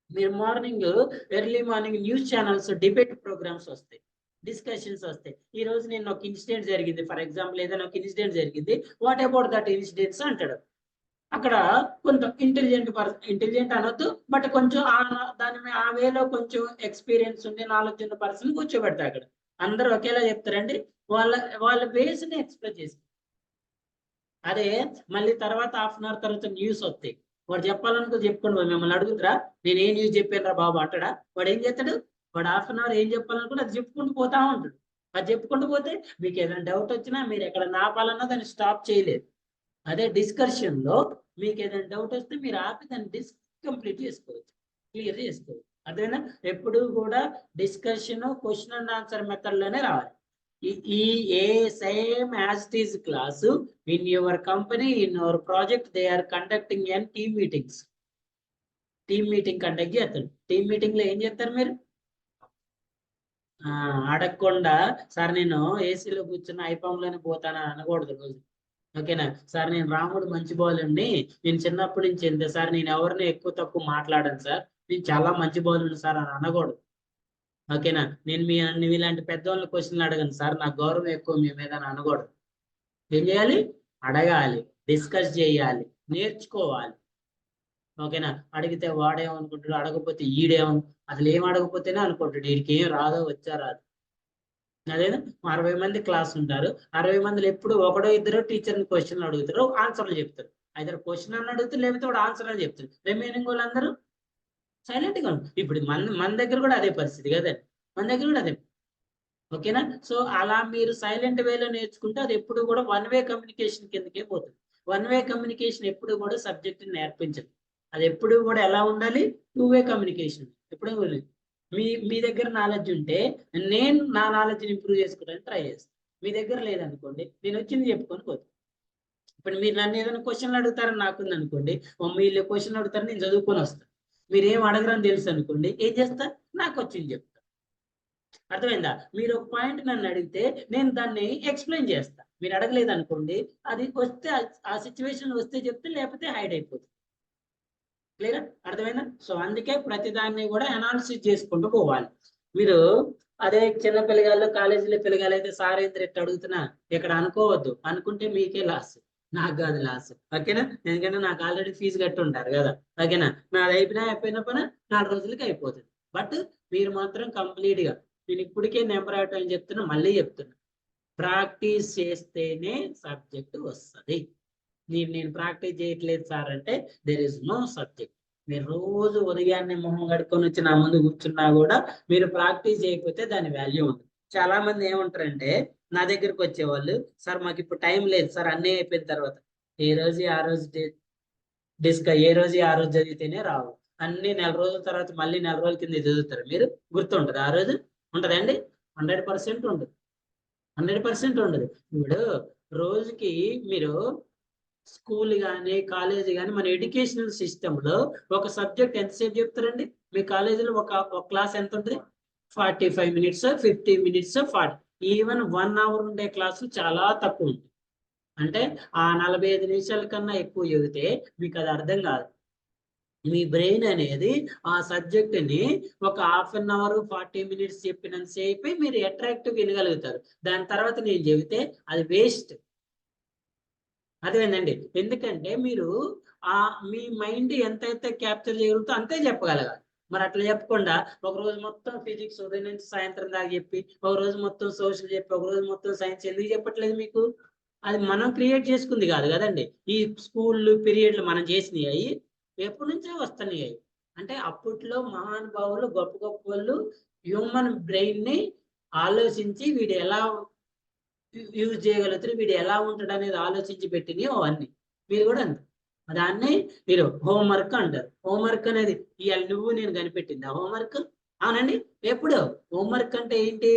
మీరు morning early morning news channels debate programs వస్తాయి, డిస్కషన్స్ వస్తాయి. ఈ రోజు నేను ఒక ఇన్సిడెంట్ జరిగింది, ఫర్ ఎగ్జాంపుల్ ఏదైనా ఒక ఇన్సిడెంట్ జరిగింది, వాట్ అబౌట్ దట్ ఇన్సిడెంట్స్ అంటాడు. అక్కడ కొంత ఇంటెలిజెంట్ అనొద్దు, బట్ కొంచెం దాని మీద ఆ వేలో కొంచెం ఎక్స్పీరియన్స్ ఉండి నాలెడ్జ్ ఉన్న పర్సన్ కూర్చోబెడతారు. అక్కడ అందరూ ఒకేలా చెప్తారండి, వాళ్ళ బేస్ ని ఎక్స్ప్రెస్ చేసి. అదే మళ్ళీ తర్వాత హాఫ్ అన్ అవర్ తర్వాత న్యూస్ వస్తాయి, వాడు చెప్పాలనుకో చెప్పుకోండి, మిమ్మల్ని అడుగుతురా నేను ఏ న్యూస్ చెప్పాను రా బాబు అంటాడా? వాడు ఏం చేస్తాడు? వాడు హాఫ్ అన్ అవర్ ఏం చెప్పాలనుకుంటే అది చెప్పుకుంటూ పోతా ఉంటాడు. అది చెప్పుకుంటూ పోతే మీకు ఏదైనా డౌట్ వచ్చినా మీరు ఎక్కడ నాపాలన్నా దాన్ని స్టాప్ చేయలేదు. అదే డిస్కషన్ లో మీకు ఏదైనా డౌట్ వస్తే మీరు ఆపి దాన్ని కంప్లీట్ చేసుకోవచ్చు, క్లియర్ చేసుకోవచ్చు. అదేనా? ఎప్పుడు కూడా discussion question and answer method లోనే రావాలి. ఈ ఏ same as it is class in your company, in your project, they are conducting an team meetings. Team meeting conduct చేస్తారు. టీమ్ మీటింగ్ లో ఏం చేస్తారు మీరు? అడగకుండా సార్ నేను ఏసీలో కూర్చున్న ఐపాంలోనే పోతానా అనకూడదు రోజు. ఓకేనా? సార్ నేను రాముడు మంచి బౌలర్ని, నేను చిన్నప్పటి నుంచి ఎంత సార్, నేను ఎవరిని ఎక్కువ తక్కువ మాట్లాడాను సార్, నేను చాలా మంచి బౌలర్ సార్ అని అనకూడదు. ఓకేనా? నేను మీలాంటి పెద్దవాళ్ళ క్వశ్చన్లు అడగను సార్, నాకు గౌరవం ఎక్కువ మీ మీద అని అనకూడదు. ఏం చేయాలి? అడగాలి, డిస్కస్ చేయాలి, నేర్చుకోవాలి. ఓకేనా? అడిగితే వాడేమనుకుంటాడు, అడగకపోతే అసలు ఏం అడగపోతేనే అనుకుంటాడు వీడికి ఏం రాదో వచ్చా రాదు. అదేనా? 60 మంది క్లాస్ ఉంటారు, 60 మందిలో ఎప్పుడు ఒకడో ఇద్దరు టీచర్ని క్వశ్చన్లు అడుగుతారు, ఆన్సర్లు చెప్తారు. అయితే క్వశ్చన్ అని అడుగుతారు, లేకపోతే వాడు ఆన్సర్ అని చెప్తారు. రిమైనింగ్ వాళ్ళందరూ సైలెంట్ గా ఉంటారు. ఇప్పుడు మన దగ్గర కూడా అదే పరిస్థితి కదండి, మన దగ్గర కూడా అదే. ఓకేనా? సో అలా మీరు సైలెంట్ వేలో నేర్చుకుంటే అది ఎప్పుడు కూడా వన్ వే కమ్యూనికేషన్ కిందకే పోతుంది. వన్ వే కమ్యూనికేషన్ ఎప్పుడు కూడా సబ్జెక్ట్ నేర్పించదు. అది ఎప్పుడు కూడా ఎలా ఉండాలి? Two way communication. ఎప్పుడు మీ దగ్గర నాలెడ్జ్ ఉంటే నేను నా నాలెడ్జ్ని ఇంప్రూవ్ చేసుకోవడానికి ట్రై చేస్తాను. మీ దగ్గర లేదనుకోండి, నేను వచ్చింది చెప్పుకొని పోతాను. ఇప్పుడు మీరు నన్ను ఏదైనా క్వశ్చన్లు అడుగుతారని నాకుంది అనుకోండి, వీళ్ళు క్వశ్చన్ అడుగుతారని నేను చదువుకొని వస్తాను. మీరు ఏం అడగరని తెలుసు అనుకోండి, ఏం చేస్తా? నాకు వచ్చింది చెప్తా. అర్థమైందా? మీరు ఒక పాయింట్ నన్ను అడిగితే నేను దాన్ని ఎక్స్ప్లెయిన్ చేస్తా. మీరు అడగలేదు అనుకోండి, అది వస్తే ఆ సిచ్యువేషన్ వస్తే చెప్తే, లేకపోతే హైడ్ అయిపోతుంది. క్లియర్? అర్థమైందా? సో అందుకే ప్రతిదాన్ని కూడా అనాలిసిస్ చేసుకుంటూ పోవాలి. మీరు అదే చిన్న పిల్లగాళ్ళు, కాలేజీలో పిల్లగాళ్ళు అయితే సార్ ఏంటి ఎట్లా అడుగుతున్నా ఇక్కడ అనుకోవద్దు. అనుకుంటే మీకే లాస్, నాకు కాదు లాస్. ఓకేనా? ఎందుకంటే నాకు ఆల్రెడీ ఫీజు కట్టి ఉంటారు కదా. ఓకేనా? నాది అయిపోయిన పని 4 రోజులకి అయిపోతుంది. బట్ మీరు మాత్రం కంప్లీట్ గా, నేను ఇప్పటికే నెంబర్ అవుట్ అని చెప్తున్నా, మళ్ళీ చెప్తున్నా, ప్రాక్టీస్ చేస్తేనే సబ్జెక్ట్ వస్తుంది. నేను ప్రాక్టీస్ చేయట్లేదు సార్ అంటే దేర్ ఇస్ నో సబ్జెక్ట్. మీరు రోజు ఉదయాన్నే మొహం కడుక్కొని వచ్చి నా ముందు కూర్చున్నా కూడా మీరు ప్రాక్టీస్ చేయకపోతే దాని వాల్యూ ఉంది. చాలా మంది ఏమంటారంటే నా దగ్గరకు వచ్చేవాళ్ళు, సార్ మాకు ఇప్పుడు టైం లేదు సార్, అన్నీ అయిపోయిన తర్వాత. ఏ రోజు ఆ రోజు చదివితేనే రావు. అన్ని నెల రోజుల తర్వాత మళ్ళీ నెల రోజుల కింద చదువుతారు. మీరు గుర్తుంటది ఆ రోజు? ఉంటదండి? 100% ఉండదు. 100% ఉండదు. ఇప్పుడు రోజుకి మీరు స్కూల్ కానీ కాలేజీ కానీ, మన ఎడ్యుకేషనల్ సిస్టంలో ఒక సబ్జెక్ట్ ఎంతసేపు చెప్తారండి? మీ కాలేజీలో ఒక క్లాస్ ఎంత ఉంటుంది? 45 మినిట్స్, 50 మినిట్స్, 40, ఈవెన్ 1 అవర్ ఉండే క్లాసు చాలా తక్కువ ఉంది. అంటే ఆ 45 నిమిషాల కన్నా ఎక్కువ చెబితే మీకు అది అర్థం కాదు. మీ బ్రెయిన్ అనేది ఆ సబ్జెక్ట్ ని ఒక హాఫ్ అన్ అవర్ 40 మినిట్స్ చెప్పినంతసేపు మీరు అట్రాక్టివ్ వినగలుగుతారు. దాని తర్వాత నేను చెబితే అది వేస్ట్. అదేనండి. ఎందుకంటే మీరు మీ మైండ్ ఎంతైతే క్యాప్చర్ చేయగలుగుతో అంతే చెప్పగలగాలి. మరి అట్లా చెప్పకుండా ఒక రోజు మొత్తం ఫిజిక్స్ ఉదయం నుంచి సాయంత్రం దాకా చెప్పి, ఒక రోజు మొత్తం సోషల్ చెప్పి, ఒక రోజు మొత్తం సైన్స్ ఎందుకు చెప్పట్లేదు మీకు? అది మనం క్రియేట్ చేసుకుంది కాదు కదండి. ఈ స్కూళ్ళు పీరియడ్లు మనం చేసినవి అవి ఎప్పటి నుంచో వస్తున్నాయి. అంటే అప్పట్లో మహానుభావులు, గొప్ప గొప్ప వాళ్ళు హ్యూమన్ బ్రెయిన్ ని ఆలోచించి వీడు ఎలా యూజ్ చేయగలుగుతారు, వీడు ఎలా ఉంటాడు అనేది ఆలోచించి పెట్టినవి అవన్నీ. మీరు కూడా అంతే. దాన్ని మీరు హోంవర్క్ అంటారు. హోంవర్క్ అనేది ఇవాళ నువ్వు నేను కనిపెట్టింది ఆ హోంవర్క్. అవునండి. ఎప్పుడు హోంవర్క్ అంటే ఏంటి?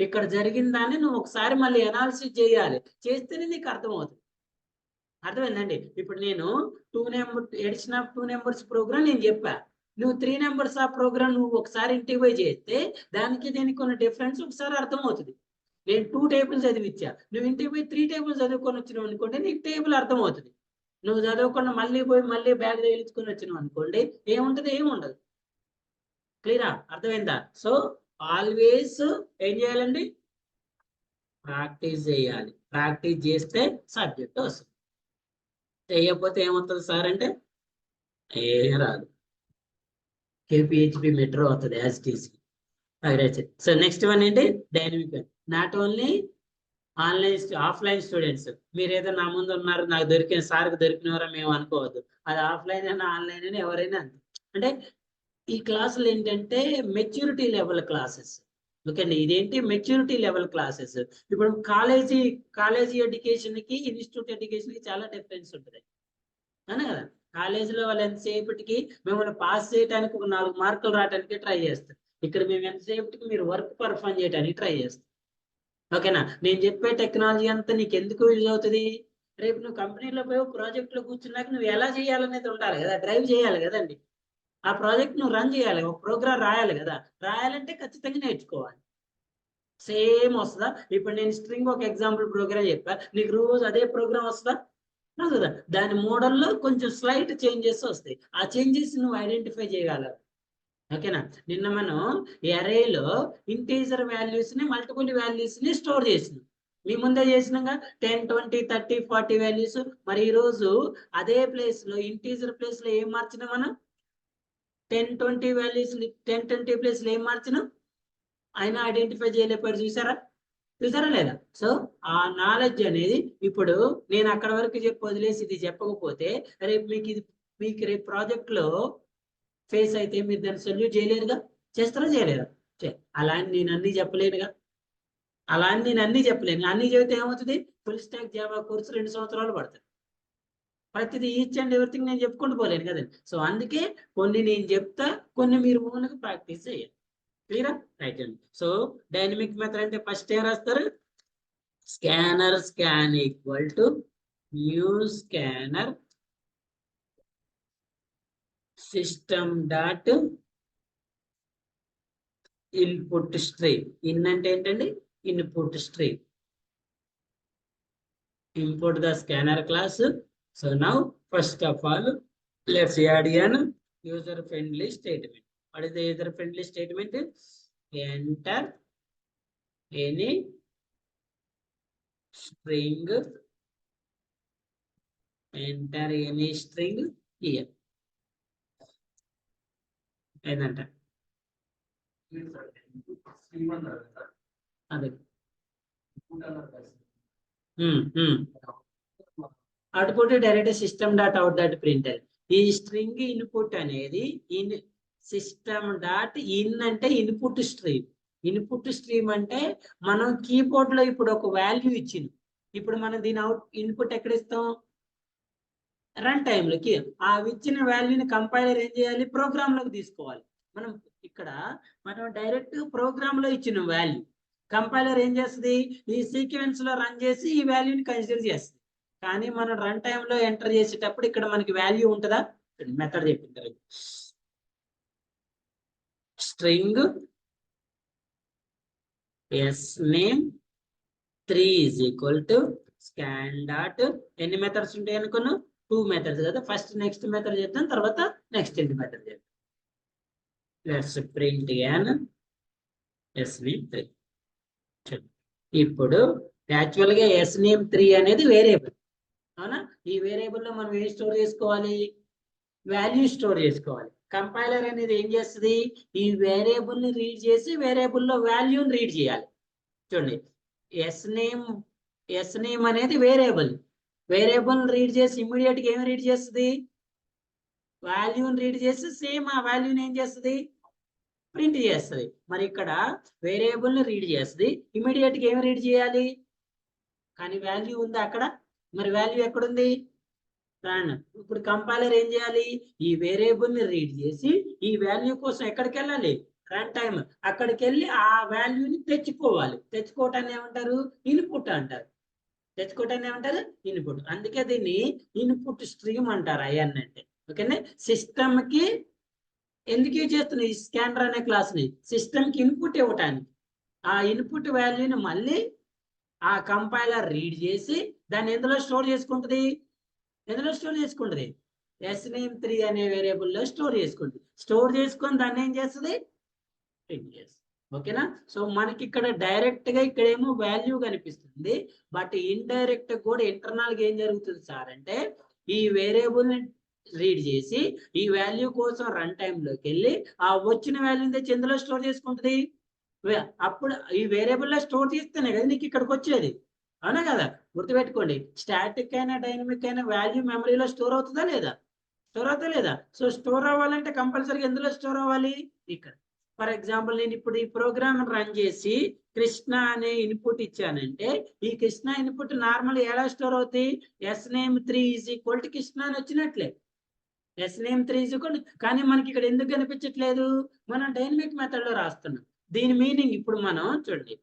ఇక్కడ జరిగిన దాన్ని నువ్వు ఒకసారి మళ్ళీ అనాలిసిస్ చేయాలి, చేస్తేనే నీకు అర్థమవుతుంది. అర్థమైందండి? ఇప్పుడు నేను ఎడిషన్ ఆఫ్ 2 నెంబర్స్ ప్రోగ్రామ్ నేను చెప్పా, నువ్వు 3 నెంబర్స్ ఆ ప్రోగ్రామ్ నువ్వు ఒకసారి ఇంటికి పోయి చేస్తే దానికి దీనికి కొన్ని డిఫరెన్స్ ఒకసారి అర్థమవుతుంది. నేను 2 టేబుల్స్ చదివిచ్చా, నువ్వు ఇంటికి పోయి 3 టేబుల్స్ చదువుకొని వచ్చినావు అనుకోండి, నీకు టేబుల్ అర్థమవుతుంది. నువ్వు చదవకుండా మళ్ళీ పోయి మళ్ళీ బ్యాగ్ తగిలించుకొని వచ్చినావు అనుకోండి, ఏముంటది? ఏముండదు. క్లియరా? అర్థమైందా? సో ఆల్వేస్ ఏం చేయాలండి? ప్రాక్టీస్ చేయాలి. ప్రాక్టీస్ చేస్తే సబ్జెక్ట్ వస్తుంది. చేయకపోతే ఏమవుతుంది సార్ అంటే ఏం రాదు. కేపీహెచ్పి మెట్రో అవుతుంది as TC. So next one ఏంటి? Dynamic. Not only online offline students. మీరు ఏదో నా ముందు ఉన్నారు, నాకు దొరికిన సార్కి దొరికినవారా మేము అనుకోవద్దు. అది ఆఫ్లైన్ అయినా ఆన్లైన్ అయినా ఎవరైనా అంతే. అంటే ఈ క్లాసులు ఏంటంటే మెచ్యూరిటీ లెవెల్ క్లాసెస్. ఓకే అండి, ఇదేంటి? Maturity level classes. ఇప్పుడు కాలేజీ ఎడ్యుకేషన్ కి ఇన్స్టిట్యూట్ ఎడ్యుకేషన్ కి చాలా డిఫరెన్స్ ఉంటుంది అవునా కదా? కాలేజీలో వాళ్ళు ఎంతసేపటికి మిమ్మల్ని పాస్ చేయడానికి ఒక 4 మార్కులు రావడానికి ట్రై చేస్తారు. ఇక్కడ మేము ఎంతసేపటికి మీరు వర్క్ పర్ఫామ్ చేయడానికి ట్రై చేస్తాం. ఓకేనా? నేను చెప్పే టెక్నాలజీ అంతా నీకు ఎందుకు యూజ్ అవుతుంది? రేపు నువ్వు కంపెనీలో పోయి ప్రాజెక్ట్ లో కూర్చున్నాక నువ్వు ఎలా చేయాలనేది ఉండాలి కదా, డ్రైవ్ చేయాలి కదండి. ఆ ప్రాజెక్ట్ నువ్వు రన్ చేయాలి, ఒక ప్రోగ్రామ్ రాయాలి కదా. రాయాలంటే ఖచ్చితంగా నేర్చుకోవాలి. సేమ్ వస్తుందా? ఇప్పుడు నేను స్ట్రింగ్ ఒక ఎగ్జాంపుల్ ప్రోగ్రామ్ చెప్పా, నీకు రోజు అదే ప్రోగ్రామ్ వస్తుందా? కదా. దాని మోడల్లో కొంచెం స్లైట్ చేంజెస్ వస్తాయి. ఆ చేంజెస్ నువ్వు ఐడెంటిఫై చేయగలవు. ఓకేనా? నిన్న మనం అరేలో ఇంటీజర్ వాల్యూస్ ని మల్టిపుల్ వాల్యూస్ ని స్టోర్ చేసినాం. మీ ముందే చేసినాక 10, 20, 30, 40 వాల్యూస్. మరి ఈ రోజు అదే ప్లేస్ లో ఇంటీజర్ ప్లేస్ లో ఏం మార్చినా మనం? 10, 20 వాల్యూస్ 10, 20 ప్లేస్ లో ఏం మార్చినాం? అయినా ఐడెంటిఫై చేయలేకపోయారు. చూసారా లేదా? సో ఆ నాలెడ్జ్ అనేది ఇప్పుడు నేను అక్కడ వరకు చెప్పి వదిలేసి ఇది చెప్పకపోతే రేపు మీకు రేపు ప్రాజెక్ట్ లో ఫేస్ అయితే మీరు దాన్ని సొల్యూట్ చేయలేరుగా. చేస్తారా? చేయలేరా? అలా అని నేను అన్ని చెప్పలేనుగా. అన్ని చెబితే ఏమవుతుంది? ఫుల్ స్టాక్ జావా కోర్సు 2 సంవత్సరాలు పడుతుంది. ప్రతిదీ ఈచ్ అండ్ ఎవ్రీథింగ్ నేను చెప్పుకుంటూ పోలేను కదండి. సో అందుకే కొన్ని నేను చెప్తా, కొన్ని మీరు ఓన్గా ప్రాక్టీస్ చేయాలి. క్లియరా? రైట్ అండి. సో డైనమిక్ మెథడ్ అంటే ఫస్ట్ ఏం రాస్తారు? Scanner scan equal to new scanner system dot input stream. In అంటే ఏంటండి? Input stream. Import the scanner class. So now first of all let's add an user friendly statement. What is the user friendly statement? Enter any string. Enter any string here. ఏంటంటే అదే output direct system dot out dot printer. ఈ string input అనేది system dot in అంటే input stream. Input stream అంటే మనం keyboard లో ఇప్పుడు ఒక వాల్యూ ఇచ్చింది. ఇప్పుడు మనం దీని ఇన్పుట్ ఎక్కడ ఇస్తాం? రన్ టైంలోకి. ఆ ఇచ్చిన వాల్యూని కంపైలర్ ఏం చేయాలి? ప్రోగ్రామ్ లోకి తీసుకోవాలి. మనం డైరెక్ట్ ప్రోగ్రామ్ లో ఇచ్చిన వాల్యూ కంపైలర్ ఏం చేస్తుంది? ఈ సీక్వెన్స్ లో రన్ చేసి ఈ వాల్యూని కన్సిడర్ చేస్తుంది. కానీ మనం రన్ టైంలో ఎంటర్ చేసేటప్పుడు ఇక్కడ మనకి వాల్యూ ఉంటుందా? మెథడ్ చెప్పింటారు. String sname 3 is equal to scan dot. ఎన్ని మెథడ్స్ ఉంటాయి అనుకున్నాం? 2 మెథడ్స్ కదా. ఫస్ట్ నెక్స్ట్ మెథడ్ చేద్దాం, తర్వాత నెక్స్ట్ మెథడ్ చేద్దాం. Let's print n sname 3. ఇప్పుడు యాక్చువల్ గా sname 3 అనేది వేరియబుల్. అవునా? ఈ వేరియబుల్ లో మనం ఏం స్టోర్ చేసుకోవాలి? వాల్యూ స్టోర్ చేసుకోవాలి. కంపైలర్ అనేది ఏం చేస్తుంది? ఈ వేరియబుల్ ని రీడ్ చేసి వేరియబుల్లో వాల్యూని రీడ్ చేయాలి. చూడండి, sname అనేది వేరియబుల్ రీడ్ చేసి ఇమ్మీడియట్ గా ఏం రీడ్ చేస్తుంది? వాల్యూని రీడ్ చేసి సేమ్ ఆ వాల్యూని ఏం చేస్తుంది? ప్రింట్ చేస్తుంది. మరి ఇక్కడ వేరియబుల్ ని రీడ్ చేస్తుంది, ఇమ్మీడియట్ గా ఏం రీడ్ చేయాలి? కానీ వాల్యూ ఉందా అక్కడ? మరి వాల్యూ ఎక్కడుంది? ఇప్పుడు కంపైలర్ ఏం చేయాలి, ఈ వేరియబుల్ ని రీడ్ చేసి ఈ వాల్యూ కోసం ఎక్కడికి వెళ్ళాలి, రన్ టైమ్ అక్కడికి వెళ్ళి ఆ వాల్యూని తెచ్చుకోవాలి. తెచ్చుకోవటాన్ని ఏమంటారు, ఇన్పుట్ అంటారు. తెచ్చుకోవటాన్ని ఏమంటారు, ఇన్పుట్. అందుకే దీన్ని ఇన్పుట్ స్ట్రీమ్ అంటారు ఐఎన్ అంటే. ఓకేనా, సిస్టమ్ కి ఎందుకు యూజ్ చేస్తున్నాయి ఈ స్కానర్ అనే క్లాస్ ని, సిస్టమ్ కి ఇన్పుట్ ఇవ్వటానికి. ఆ ఇన్పుట్ వాల్యూని మళ్ళీ ఆ కంపైలర్ రీడ్ చేసి దాన్ని ఎందులో స్టోర్ చేసుకుంటుంది, ఎందులో స్టోర్ చేసుకుంటుంది, sname3 అనే వేరియబుల్ లో స్టోర్ చేసుకుంటుంది. స్టోర్ చేసుకొని దాన్ని ఏం చేస్తుంది, ప్రింట్ చేస్తుంది. ఓకేనా, సో మనకి ఇక్కడ డైరెక్ట్ గా ఇక్కడ ఏమో వాల్యూ కనిపిస్తుంది, బట్ ఇండైరెక్ట్ కూడా ఇంటర్నల్ గా ఏం జరుగుతుంది సార్ అంటే, ఈ వేరియబుల్ ని రీడ్ చేసి ఈ వాల్యూ కోసం రన్ టైమ్ లోకి వెళ్ళి ఆ వచ్చిన వాల్యూని తెచ్చి ఎందులో స్టోర్ చేసుకుంటుంది. అప్పుడు ఈ వేరియబుల్ లో స్టోర్ చేస్తేనే కదా నీకు ఇక్కడికి వచ్చేది, అవునా కదా. గుర్తుపెట్టుకోండి, స్టాటిక్ అయినా డైనమిక్ అయినా వాల్యూ మెమరీలో స్టోర్ అవుతుందా లేదా, స్టోర్ అవుతా లేదా. సో స్టోర్ అవ్వాలంటే కంపల్సరీగా ఎందులో స్టోర్ అవ్వాలి, ఇక్కడ. ఫర్ ఎగ్జాంపుల్ నేను ఇప్పుడు ఈ ప్రోగ్రామ్ రన్ చేసి కృష్ణ అనే ఇన్పుట్ ఇచ్చానంటే, ఈ కృష్ణ ఇన్పుట్ నార్మల్ ఎలా స్టోర్ అవుతాయి, sname3 = కృష్ణ అని వచ్చినట్లే. sname3 కానీ మనకి ఇక్కడ ఎందుకు కనిపించట్లేదు, మనం డైనమిక్ మెథడ్ లో రాస్తున్నాం. దీని మీనింగ్ ఇప్పుడు మనం చూడండి,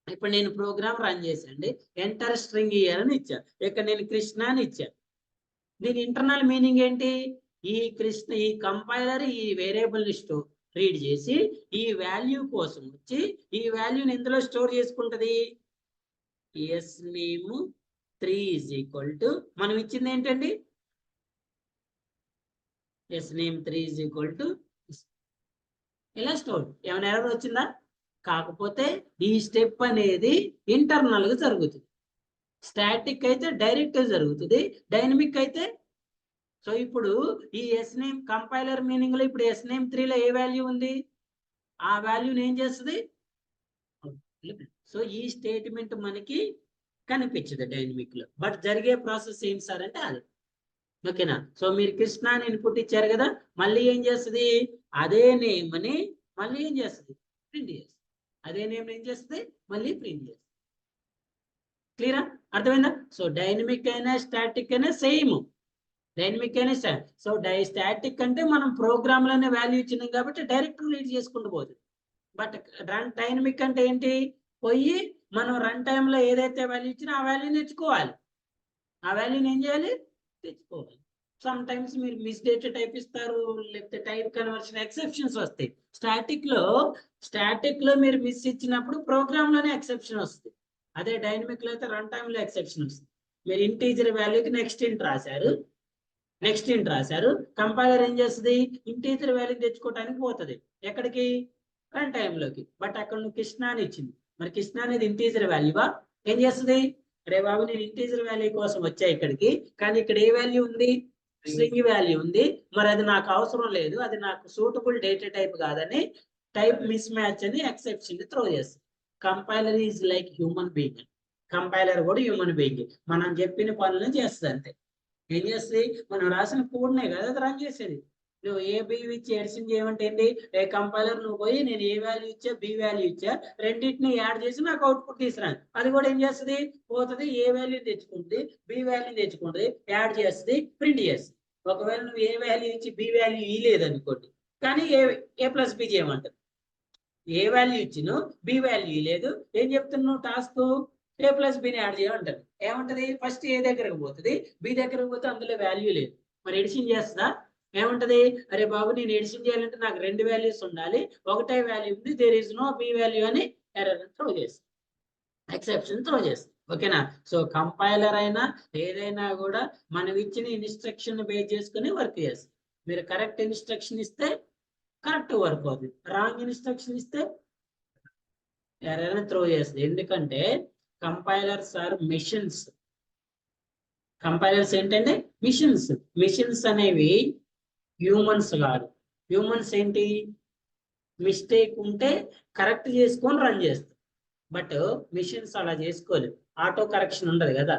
ఇప్పుడు నేను ప్రోగ్రామ్ రన్ చేసండి, ఎంటర్ స్ట్రింగ్ ఇయర్ అని ఇచ్చా, ఇక్కడ నేను కృష్ణ అని ఇచ్చా. దీని ఇంటర్నల్ మీనింగ్ ఏంటి, ఈ కంపైలర్ ఈ వేరియబుల్ ని రీడ్ చేసి ఈ వాల్యూ కోసం వచ్చి ఈ వాల్యూని ఎందులో స్టోర్ చేసుకుంటది, sname3 మనం ఇచ్చింది ఏంటండి, sname3 ఇలా స్టోర్. ఏమైనా ఎర్రర్ వచ్చిందా, కాకపోతే ఈ స్టెప్ అనేది ఇంటర్నల్ గా జరుగుతుంది. స్టాటిక్ అయితే డైరెక్ట్ జరుగుతుంది, డైనమిక్ అయితే. సో ఇప్పుడు ఈ sname కంపైలర్ మీనింగ్ లో ఇప్పుడు sname3 లో ఏ వాల్యూ ఉంది, ఆ వాల్యూని ఏం చేస్తుంది. సో ఈ స్టేట్మెంట్ మనకి కనిపించదు డైనమిక్ లో, బట్ జరిగే ప్రాసెస్ ఏంటి సార్ అంటే అది. ఓకేనా, సో మీరు కృష్ణ అని ఇన్పుట్ ఇచ్చారు కదా, మళ్ళీ ఏం చేస్తుంది, అదే నేమ్ అని మళ్ళీ ఏం చేస్తుంది, ప్రింట్ చేస్తుంది. అదే నేమ్ ఏం చేస్తుంది, మళ్ళీ ప్రింట్ చేస్తుంది. క్లియరా, అర్థమైందా. సో డైనమిక్ అయినా స్టాటిక్ అయినా సేమ్, డైనమిక్ అయినా సో స్టాటిక్ అంటే మనం ప్రోగ్రామ్ లోనే వాల్యూ ఇచ్చినాం కాబట్టి డైరెక్ట్ రీడ్ చేసుకుంటూ పోతుంది. బట్ డైనమిక్ అంటే ఏంటి, పోయి మనం రన్ టైంలో ఏదైతే వాల్యూ ఇచ్చినా ఆ వాల్యూని తెచ్చుకోవాలి. ఆ వాల్యూని ఏం చేయాలి, తెచ్చుకోవాలి. సమ్ టైమ్స్ మీరు మిస్డేట్ టైప్ ఇస్తారు, లేకపోతే టైప్ కన్వర్షన్ ఎక్సెప్షన్స్ వస్తాయి. స్టాటిక్ లో మీరు మిస్ ఇచ్చినప్పుడు ప్రోగ్రామ్ లోనే ఎక్సెప్షన్ వస్తుంది. అదే డైనమిక్ లో అయితే రన్ టైమ్ లో ఎక్సెప్షన్ వస్తుంది. మీరు ఇంటీజర్ వాల్యూకి నెక్స్ట్ ఇంట్ రాశారు, కంపైలర్ ఏం చేస్తుంది, ఇంటీజర్ వాల్యూ తెచ్చుకోవడానికి పోతుంది ఎక్కడికి, రన్ టైమ్ లోకి. బట్ అక్కడ నువ్వు కృష్ణ అని ఇచ్చింది, మరి కృష్ణ అనేది ఇంటీజర్ వాల్యూవా, ఏం చేస్తుంది, రే బాబు నేను ఇంటీజర్ వాల్యూ కోసం వచ్చా ఇక్కడికి, కానీ ఇక్కడ ఏ వాల్యూ ఉంది, స్ట్రింగ్ వాల్యూ ఉంది, మరి అది నాకు అవసరం లేదు, అది నాకు సూటబుల్ డేటా టైప్ కాదని టైప్ మిస్ మ్యాచ్ అని ఎక్సెప్షన్ త్రో చేస్తుంది. Compiler is like human being, compiler కూడా హ్యూమన్ బీయింగ్, మనం చెప్పిన పనులను చేస్తుంది అంతే. ఏం చేస్తుంది, మనం రాసిన కోడ్నే కదా అది రన్ చేసేది. నువ్వు ఏ బి ఇచ్చి ఎడిషన్ చేయమంటే ఏంటి, ఏ కంపైలర్ నువ్వు పోయి నేను ఏ వాల్యూ ఇచ్చా బి వాల్యూ ఇచ్చా రెండింటిని యాడ్ చేసి నాకు అవుట్పుట్ తీసుకురాను, అది కూడా ఏం చేస్తుంది, పోతుంది ఏ వాల్యూ తెచ్చుకుంటుంది, బి వాల్యూ తెచ్చుకుంటుంది, యాడ్ చేస్తుంది, ప్రింట్ చేస్తుంది. ఒకవేళ నువ్వు ఏ వాల్యూ ఇచ్చి బి వాల్యూ ఇవ్వలేదు అనుకోండి, కానీ ఏ ప్లస్ బి చేయమంటుంది. ఏ వాల్యూ ఇచ్చినో బి వాల్యూ లేదు, ఏం చెప్తున్నావు టాస్క్, ఏ ప్లస్ బిని యాడ్ చేయమంటారు. ఏమంటది, ఫస్ట్ ఏ దగ్గరకు పోతుంది, బి దగ్గరకు పోతే అందులో వాల్యూ లేదు, మరి ఎడిషన్ చేస్తుందా, ఏమంటది, అరే బాబు నేను ఎడిషన్ చేయాలంటే నాకు 2 వాల్యూస్ ఉండాలి, ఒకటే వాల్యూ ఉంది, there is no b value అని ఎర్రర్ త్రో చేస్తుంది, ఎక్సెప్షన్ త్రో చేస్తుంది. ఓకేనా, సో కంపైలర్ అయినా ఏదైనా కూడా మనం ఇచ్చిన ఇన్స్ట్రక్షన్ బేస్ చేసుకుని వర్క్ చేస్తుంది. మీరు కరెక్ట్ ఇన్స్ట్రక్షన్ ఇస్తే కరెక్ట్ వర్క్ అవుతుంది, రాంగ్ ఇన్స్ట్రక్షన్ ఇస్తే ఎర్రర్ త్రో చేస్తుంది. ఎందుకంటే కంపైలర్స్ ఆర్ మిషన్స్. కంపైలర్స్ ఏంటంటే మిషన్స్ అనేవి హ్యూమన్స్ కాదు. హ్యూమన్స్ ఏంటి, మిస్టేక్ ఉంటే కరెక్ట్ చేసుకొని రన్ చేస్తారు, బట్ మిషన్స్ అలా చేసుకోలేదు, ఆటో కరెక్షన్ ఉండదు కదా.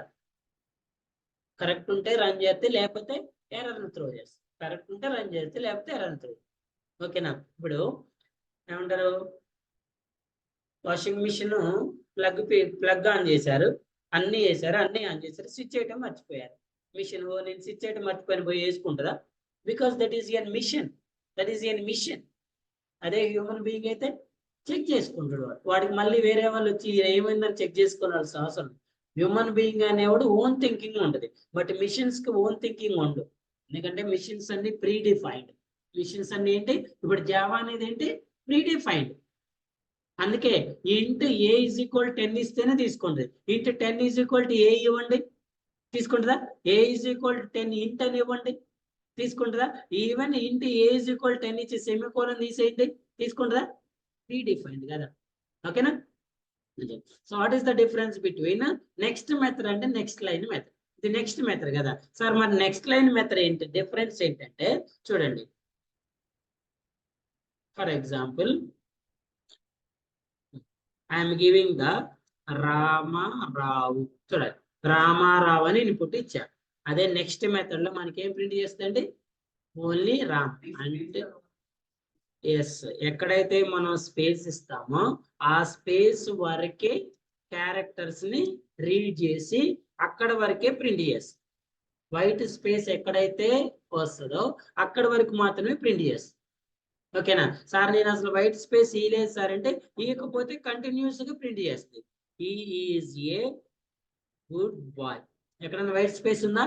కరెక్ట్ ఉంటే రన్ చేస్తే, లేకపోతే ఎర్రర్ త్రో చేస్తారు. కరెక్ట్ ఉంటే రన్ చేస్తే, లేకపోతే ఎర్రర్ త్రో. ఓకేనా, ఇప్పుడు ఏమంటారు, వాషింగ్ మిషన్ ప్లగ్ ఆన్ చేశారు, అన్ని చేశారు, అన్ని ఆన్ చేశారు, స్విచ్ చేయటం మర్చిపోయారు. మిషన్ నేను స్విచ్ అయితే మర్చిపోయిన పోయి వేసుకుంటుందా? Because that is an machine, that is an machine. అదే హ్యూమన్ బీయింగ్ అయితే చెక్ చేసుకుంటాడు వాడికి మళ్ళీ వేరే వాళ్ళు వచ్చి ఏమైందని చెక్ చేసుకోవాల్సిన అవసరం. హ్యూమన్ బీయింగ్ అనేవాడు ఓన్ థింకింగ్ ఉంటుంది, బట్ మిషన్స్ కి ఓన్ థింకింగ్ ఉండదు. ఎందుకంటే మిషన్స్ అన్ని ప్రీ డిఫైన్డ్. మిషన్స్ అన్ని ఏంటి, ఇప్పుడు జావా అనేది ఏంటి, ప్రీ డిఫైన్డ్. అందుకే ఇంట్ ఏ ఈజ్ ఈక్వల్ 10 ఇస్తేనే తీసుకుంటుంది. ఇంట్ 10 ఈజ్ ఈక్వల్ టు ఏ ఇవ్వండి, తీసుకుంటుందా? ఏ ఈజ్ ఈక్వల్ టు 10 ఇంట్ అని ఇవ్వండి, తీసుకుంటుందా? ఈవెన్ ఇంట్ ఏ ఈజ్ ఈక్వల్ 10 ఇచ్చి సెమికోలన్ తీసేయండి, తీసుకుంటుందా? ప్రీ డిఫైన్డ్ కదా. ఓకేనా? So what is the difference between next method అంటే నెక్స్ట్ లైన్ మెథడ్? ఇది నెక్స్ట్ మెథడ్ కదా సార్. మరి నెక్స్ట్ లైన్ మెథడ్ ఏంటి, డిఫరెన్స్ ఏంటంటే చూడండి. For example I'm giving the Ramarao. చూడండి, రామారావు అని ఇన్పుట్ ఇచ్చారు. అదే నెక్స్ట్ మెథడ్ లో మనకి ఏం ప్రింట్ చేస్తుంది, ఓన్లీ రామ్. అంటే ఎస్, ఎక్కడైతే మనం స్పేస్ ఇస్తామో ఆ స్పేస్ వరకే క్యారెక్టర్స్ ని రీడ్ చేసి అక్కడ వరకే ప్రింట్ చేస్తాం. వైట్ స్పేస్ ఎక్కడైతే వస్తుందో అక్కడ వరకు మాత్రమే ప్రింట్ చేస్తాం. ఓకేనా సార్? నేను అసలు వైట్ స్పేస్ ఇయలేదు సార్ అంటే, ఇయకపోతే కంటిన్యూస్ గా ప్రింట్ చేస్తుంది. ఈ ఈజ్ ఏ గుడ్ బాయ్. ఎక్కడైనా వైట్ స్పేస్ ఉందా?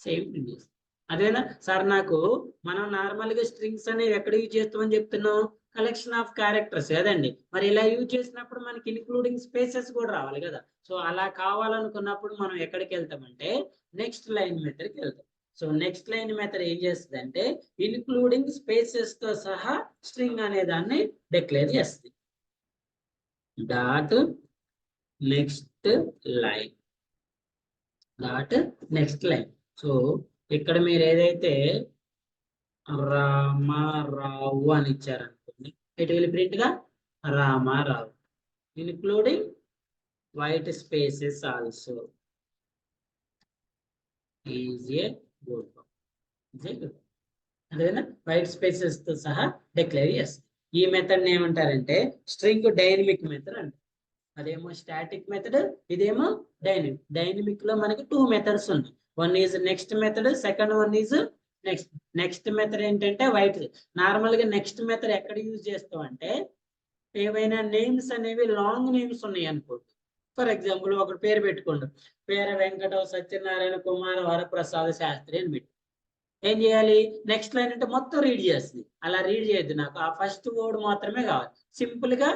సేమ్ ప్రింట్ చేస్తుంది. అదేనా సార్? నాకు మనం నార్మల్ గా స్ట్రింగ్స్ అనేవి ఎక్కడ యూజ్ చేస్తామని చెప్తున్నాం, కలెక్షన్ ఆఫ్ క్యారెక్టర్స్ కదండి. మరి ఇలా యూజ్ చేసినప్పుడు మనకి ఇన్క్లూడింగ్ స్పేసెస్ కూడా రావాలి కదా. సో అలా కావాలనుకున్నప్పుడు మనం ఎక్కడికి వెళ్తామంటే నెక్స్ట్ లైన్ మెథడ్కి వెళ్తాం. సో నెక్స్ట్ లైన్ మెథడ్ ఏం చేస్తుంది అంటే ఇన్క్లూడింగ్ స్పేసెస్ తో సహా స్ట్రింగ్ అనే దాన్ని డిక్లేర్ చేస్తుంది. Dot next line, dot next line. So ఇక్కడ మీరు ఏదైతే రామారావు అని ఇచ్చారనుకోండి, ఇట్ విల్ ప్రింట్ గా Ramarao including white spaces also is a good. అదేనా వైట్ స్పేసెస్ తో సహా డిక్లేర్ చేస్తుంది. ఈ మెథడ్ ఏమంటారంటే స్ట్రింగ్ డైనమిక్ మెథడ్ అంటారు. అదేమో స్టాటిక్ మెథడ్, ఇదేమో డైనమిక్. డైనమిక్ లో మనకి 2 మెథడ్స్ ఉన్నాయి. One is next method, second one is next. Next method ఏంటంటే వైట్. నార్మల్ గా నెక్స్ట్ మెథడ్ ఎక్కడ యూజ్ చేస్తాం అంటే ఏవైనా నేమ్స్ అనేవి లాంగ్ నేమ్స్ ఉన్నాయి అనుకోండి. ఫర్ ఎగ్జాంపుల్ ఒకటి పేరు పెట్టుకోండి, పేరు వెంకటరావు సత్యనారాయణ కుమార్ వరప్రసాద్ శాస్త్రి అని పెట్టి ఏం చేయాలి, నెక్స్ట్ లైన్ అంటే మొత్తం రీడ్ చేస్తుంది. అలా రీడ్ చేయొద్దు, నాకు ఆ ఫస్ట్ వర్డ్ మాత్రమే కావాలి. సింపుల్ గా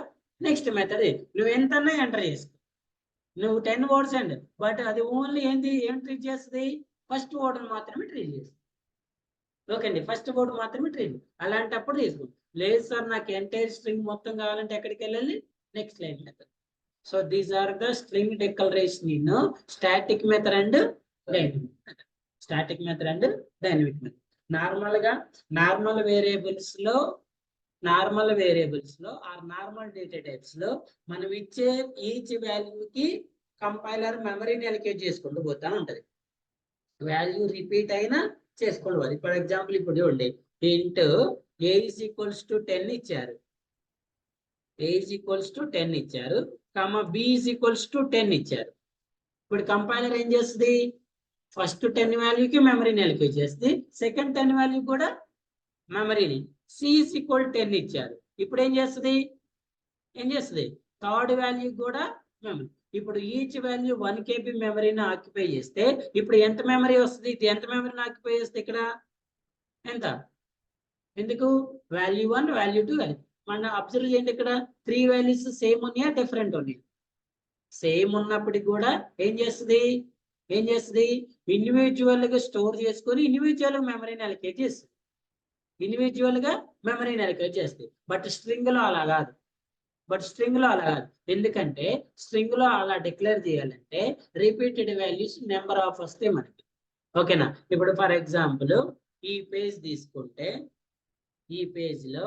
నెక్స్ట్ మెథడ్ నువ్వు ఎంతన్నా ఎంటర్ చేసుకో, నువ్వు 10 వర్డ్స్ అండి, బట్ అది ఓన్లీ ఏం ట్రీట్ చేస్తుంది, ఫస్ట్ వర్డ్ మాత్రమే ట్రీట్ చేస్తుంది. ఓకే అండి, ఫస్ట్ వర్డ్ మాత్రమే ట్రీట్. అలాంటప్పుడు తీసుకోండి. లేదు సార్ నాకు ఎంటైర్ స్ట్రింగ్ మొత్తం కావాలంటే ఎక్కడికి వెళ్ళాలి, next line method. So these are the string declaration in static method and dynamic method. Static method and dynamic method. Normal variables లో ఆర్ నార్మల్ డేటా టైప్స్ లో మనం ఇచ్చే ఈచ్ వాల్యూకి కంపైలర్ మెమరీని అలొకేట్ చేసుకుంటూ పోతా ఉంటది. వాల్యూ రిపీట్ అయినా చేసుకోండి వాళ్ళు. ఫర్ ఎగ్జాంపుల్ ఇప్పుడు చూడండి, ఇంట్ ఏ ఈజ్ ఈక్వల్స్ టు 10 ఇచ్చారు, ఏ ఈజ్ ఈక్వల్స్ టు 10 ఇచ్చారు, comma b is equals to 10 ఇచ్చారు. ఇప్పుడు కంపైలర్ ఏం చేస్తుంది, ఫస్ట్ 10 వాల్యూకి మెమరీని అలొకేట్ చేస్తుంది, సెకండ్ 10 వాల్యూ కూడా మెమరీని. సి ఈజ్ ఈక్వల్ 10 ఇచ్చారు, ఇప్పుడు ఏం చేస్తుంది థర్డ్ వాల్యూ కూడా మెమరీ. ఇప్పుడు ఈచ్ వాల్యూ 1 KB మెమరీని ఆక్యుపై చేస్తే ఇప్పుడు ఎంత మెమరీ వస్తుంది, ఇది ఎంత మెమరీని ఆక్యుపై చేస్తే ఇక్కడ ఎంత, ఎందుకు వాల్యూ 1 వాల్యూ 2 వాల్యూ. మన అబ్జర్వ్ చేయండి, ఇక్కడ 3 వాల్యూస్ సేమ్ ఉన్నాయా డిఫరెంట్ ఉన్నాయా? సేమ్ ఉన్నప్పటికీ కూడా ఏం చేస్తుంది ఇండివిజువల్ గా స్టోర్ చేసుకొని ఇండివిజువల్ మెమరీని అలొకేట్ చేస్తుంది, బట్ స్ట్రింగ్ లో అలా కాదు. ఎందుకంటే స్ట్రింగ్ లో అలా డిక్లేర్ చేయాలంటే రిపీటెడ్ వాల్యూస్ నెంబర్ ఆఫ్ వస్తాయి మనకి. ఓకేనా? ఇప్పుడు ఫర్ ఎగ్జాంపుల్ ఈ పేజ్ తీసుకుంటే ఈ పేజ్ లో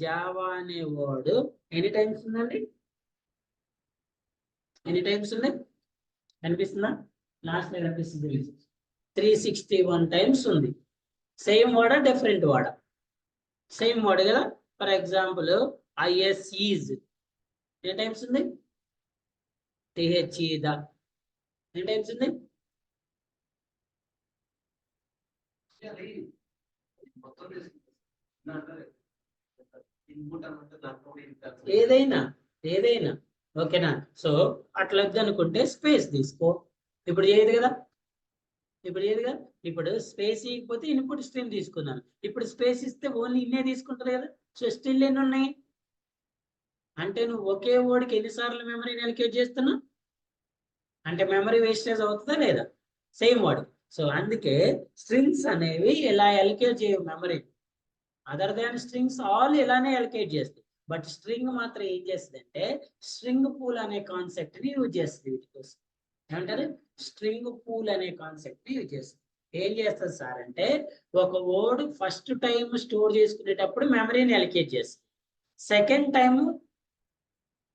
జావా అనే వర్డ్ ఎన్ని టైమ్స్ ఉందండి, కనిపిస్తుందా? లాస్ట్ లో కనిపిస్తుంది 361 టైమ్స్ ఉంది. Same word different word? Same word కదా. ఫర్ ఎగ్జాంపుల్ ఐఎస్ ఈజ్ ఎన్ని టైమ్స్ ఉంది, టిహెచ్ ద ఎన్ని టైమ్స్ ఉంది, ఏదైనా ఏదైనా ఓకేనా. సో అట్లా అనుకుంటే స్పేస్ తీసుకో. ఇప్పుడు ఏది కదా, ఇప్పుడు స్పేస్ ఇవ్వకపోతే ఇన్పుట్ స్ట్రీమ్ తీసుకున్నాను. ఇప్పుడు స్పేస్ ఇస్తే ఓన్లీ ఇన్నే తీసుకుంటుంది కదా. సో స్టిల్ ఎన్ని ఉన్నాయి అంటే నువ్వు ఒకే వర్డ్కి ఎన్నిసార్లు మెమరీని అలొకేట్ చేస్తున్నావు అంటే మెమరీ వేస్టేజ్ అవుతుందా లేదా, సేమ్ వర్డ్. సో అందుకే స్ట్రింగ్స్ అనేవి ఎలా అలొకేట్ చేయవు memory. Other than strings all ఇలానే అలొకేట్ చేస్తాయి. బట్ స్ట్రింగ్ మాత్రం ఏం చేస్తుంది అంటే స్ట్రింగ్ పూల్ అనే కాన్సెప్ట్ ని యూజ్ చేస్తుంది. వీటి కోసం ఏమంటారు, స్ట్రింగ్ పూల్ అనే కాన్సెప్ట్ ని యూజ్ చేస్తుంది. ఏం చేస్తుంది సార్ అంటే ఒక వర్డ్ ఫస్ట్ టైం స్టోర్ చేసుకునేటప్పుడు మెమరీని అలొకేట్ చేస్తుంది. సెకండ్ టైం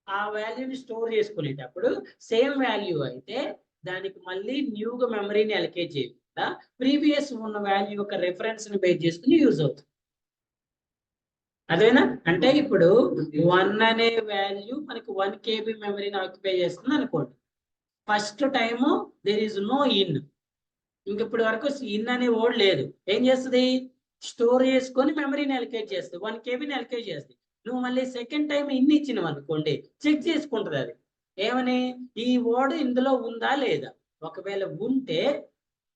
ఆ వాల్యూని స్టోర్ చేసుకునేటప్పుడు సేమ్ వాల్యూ అయితే దానికి మళ్ళీ న్యూగా మెమరీని అలొకేట్ చేయకుండా ప్రీవియస్ ఉన్న వాల్యూ యొక్క రెఫరెన్స్ ని బేస్ చేసుకుని యూజ్ అవుతుంది. అదేనా అంటే ఇప్పుడు 1 అనే వాల్యూ మనకి 1 KB మెమరీని ఆక్యుపై చేస్తుంది అనుకోండి. First time there is no in, ఇంక ఇప్పుడు వరకు ఇన్ అనే వర్డ్ లేదు. ఏం చేస్తుంది, స్టోర్ చేసుకొని మెమరీని అలొకేట్ చేస్తుంది, 1 KBని అలొకేట్ చేస్తుంది. నువ్వు మళ్ళీ సెకండ్ టైం ఇన్ ఇచ్చినవి అనుకోండి, చెక్ చేసుకుంటుంది అది ఏమని, ఈ వర్డ్ ఇందులో ఉందా లేదా. ఒకవేళ ఉంటే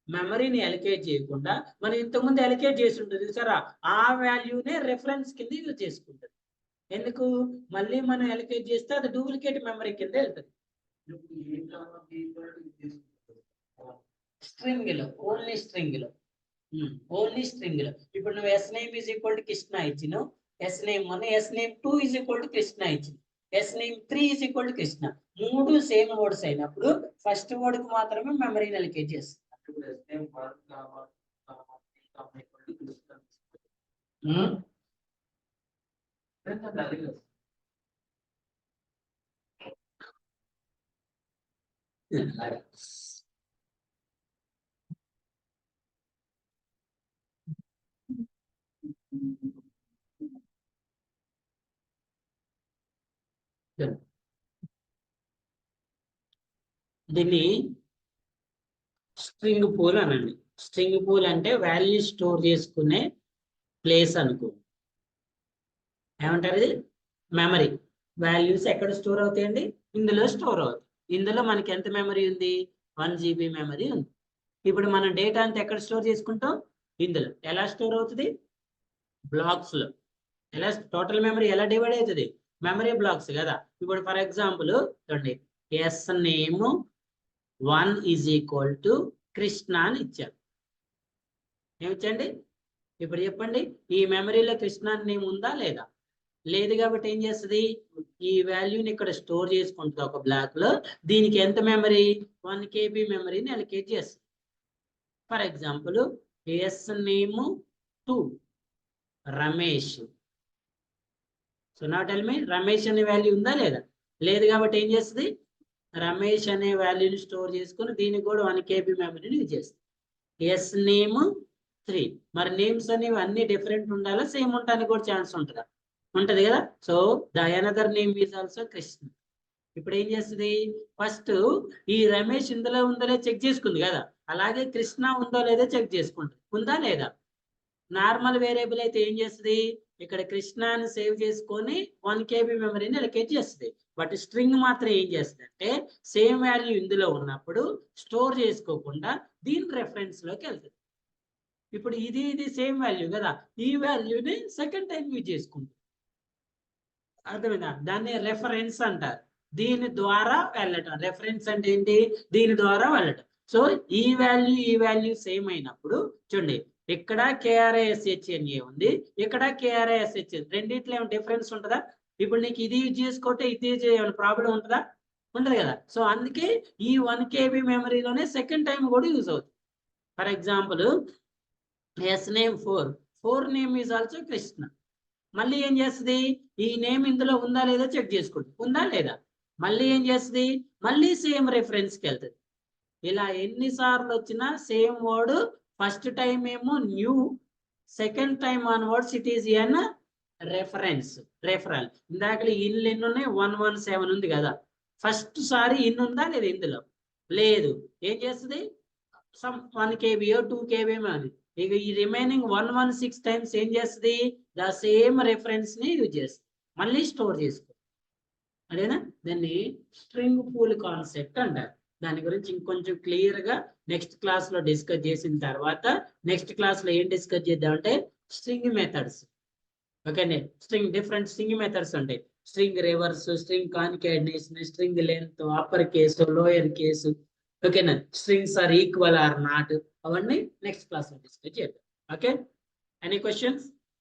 మెమరీని అలొకేట్ చేయకుండా మనం ఇంతకుముందు అలొకేట్ చేసి ఉంటుంది సరే ఆ వాల్యూనే రెఫరెన్స్ కింద యూజ్ చేసుకుంటుంది. ఎందుకు, మళ్ళీ మనం అలొకేట్ చేస్తే అది డూప్లికేట్ మెమరీ కింద వెళ్తుంది. స్ట్రింగ్ లో ఓన్లీ స్ట్రింగ్ లో ఇప్పుడు నువ్వు S name is equal to Krishna ఇచ్చినావు, S name 1 S name 2 is equal to Krishna ఇచ్చింది, S name 3 is equal to Krishna. 3 same words అయినప్పుడు ఫస్ట్ వర్డ్ కు మాత్రమే మెమరీని అలొకేట్ చేస్తుంది. దీన్ని స్ట్రింగ్ పూల్ అనండి. స్ట్రింగ్ పూల్ అంటే వాల్యూ స్టోర్ చేసుకునే ప్లేస్ అనుకో. ఏమంటారు, ఇది మెమరీ. వాల్యూస్ ఎక్కడ స్టోర్ అవుతాయండి, ఇందులో స్టోర్ అవుతాయి. ఇందులో మనకి ఎంత మెమరీ ఉంది, 1 GB మెమరీ ఉంది. ఇప్పుడు మనం డేటా అంతా ఎక్కడ స్టోర్ చేసుకుంటాం, ఇందులో. ఎలా స్టోర్ అవుతుంది, బ్లాక్స్ లో. ఎలా టోటల్ మెమరీ ఎలా డివైడ్ అవుతుంది, మెమరీ బ్లాక్స్ కదా. ఇప్పుడు ఫర్ ఎగ్జాంపుల్ చూడండి, S name 1 is equal to Krishna అని ఇచ్చారు. ఏమిచ్చండి, ఇప్పుడు చెప్పండి ఈ మెమరీలో కృష్ణ నేమ్ ఉందా లేదా, లేదు. కాబట్టి ఏం చేస్తుంది, ఈ వాల్యూని ఇక్కడ స్టోర్ చేసుకుంటుంది ఒక బ్లాక్ లో. దీనికి ఎంత మెమరీ, 1 KB మెమరీని అలొకేట్ చేస్తుంది. For example S name 2 Ramesh. So నా టెల్ మీ రమేష్ అనే వాల్యూ ఉందా లేదా, లేదు. కాబట్టి ఏం చేస్తుంది, రమేష్ అనే వాల్యూని స్టోర్ చేసుకుని దీనికి కూడా 1 KB మెమరీని యూజ్ చేస్తుంది. ఎస్ నేమ్ 3, మరి నేమ్స్ అనేవి అన్ని డిఫరెంట్ ఉండాలా, సేమ్ ఉండడానికి కూడా ఛాన్స్ ఉంటుందా, ఉంటది కదా. So the another name is also Krishna. ఇప్పుడు ఏం చేస్తుంది, ఫస్ట్ ఈ రమేష్ ఇందులో ఉందో లేదో చెక్ చేసుకుంది కదా, అలాగే కృష్ణ ఉందో లేదో చెక్ చేసుకుంటుంది, ఉందా లేదా. నార్మల్ వేరియబుల్ అయితే ఏం చేస్తుంది, ఇక్కడ కృష్ణని సేవ్ చేసుకొని 1 KB మెమరీని అలొకేట్ చేస్తుంది. బట్ స్ట్రింగ్ మాత్రం ఏం చేస్తుంది అంటే సేమ్ వాల్యూ ఇందులో ఉన్నప్పుడు స్టోర్ చేసుకోకుండా దీని రెఫరెన్స్ లోకి వెళ్తుంది. ఇప్పుడు ఇది సేమ్ వాల్యూ కదా, ఈ వాల్యూని సెకండ్ టైం యూజ్ చేసుకుంటుంది. అర్థమైందా, దాన్ని రెఫరెన్స్ అంటారు. దీని ద్వారా వెళ్ళటం, రెఫరెన్స్ అంటే ఏంటి, దీని ద్వారా వెళ్ళటం. సో ఈ వాల్యూ సేమ్ అయినప్పుడు చూడండి, ఇక్కడ KRISHNA ఉంది, ఇక్కడ KRISH, రెండిట్లో ఏమైనా డిఫరెన్స్ ఉంటుందా. ఇప్పుడు నీకు ఇది యూజ్ చేసుకుంటే ఇది ఏమైనా ప్రాబ్లం ఉంటుందా, ఉండదు కదా. సో అందుకే ఈ 1 KB మెమరీలోనే సెకండ్ టైం కూడా యూజ్ అవుతుంది. For example S name 4 name is also Krishna. మళ్ళీ ఏం చేస్తుంది, ఈ నేమ్ ఇందులో ఉందా లేదా చెక్ చేసుకుంటుంది, ఉందా లేదా. మళ్ళీ ఏం చేస్తుంది, మళ్ళీ సేమ్ రెఫరెన్స్కి వెళ్తుంది. ఇలా ఎన్నిసార్లు వచ్చినా సేమ్ వర్డ్, ఫస్ట్ టైం ఏమో new, second time onwards it is an referral. ఇందాక ఇన్లు ఎన్ని ఉన్నాయి, 117 ఉంది కదా. ఫస్ట్ సారి ఇన్ ఉందా లేదా ఇందులో, లేదు. ఏం చేస్తుంది, సమ్ 1 KB 2 KB అని ఇక ఈ రిమైనింగ్ 116 టైమ్స్ ఏం చేస్తుంది, ద సేమ్ రెఫరెన్స్ ని యూజ్ చేస్తుంది, మళ్ళీ స్టోర్ చేసుకో. అదేనా, దాన్ని స్ట్రింగ్ పూల్ కాన్సెప్ట్ అంటారు. దాని గురించి ఇంకొంచెం క్లియర్ గా నెక్స్ట్ క్లాస్ లో డిస్కస్ చేసిన తర్వాత, నెక్స్ట్ క్లాస్ లో ఏం డిస్కస్ చేద్దామంటే స్ట్రింగ్ మెథడ్స్. ఓకేనే, డిఫరెంట్ స్ట్రింగ్ మెథడ్స్ ఉంటాయి. String reverse, string concatenation, string length, upper case, lower case. ఓకేనా, strings are equal or not, అవన్నీ నెక్స్ట్ క్లాస్ లో డిస్కస్ చేద్దాం. Okay, any questions?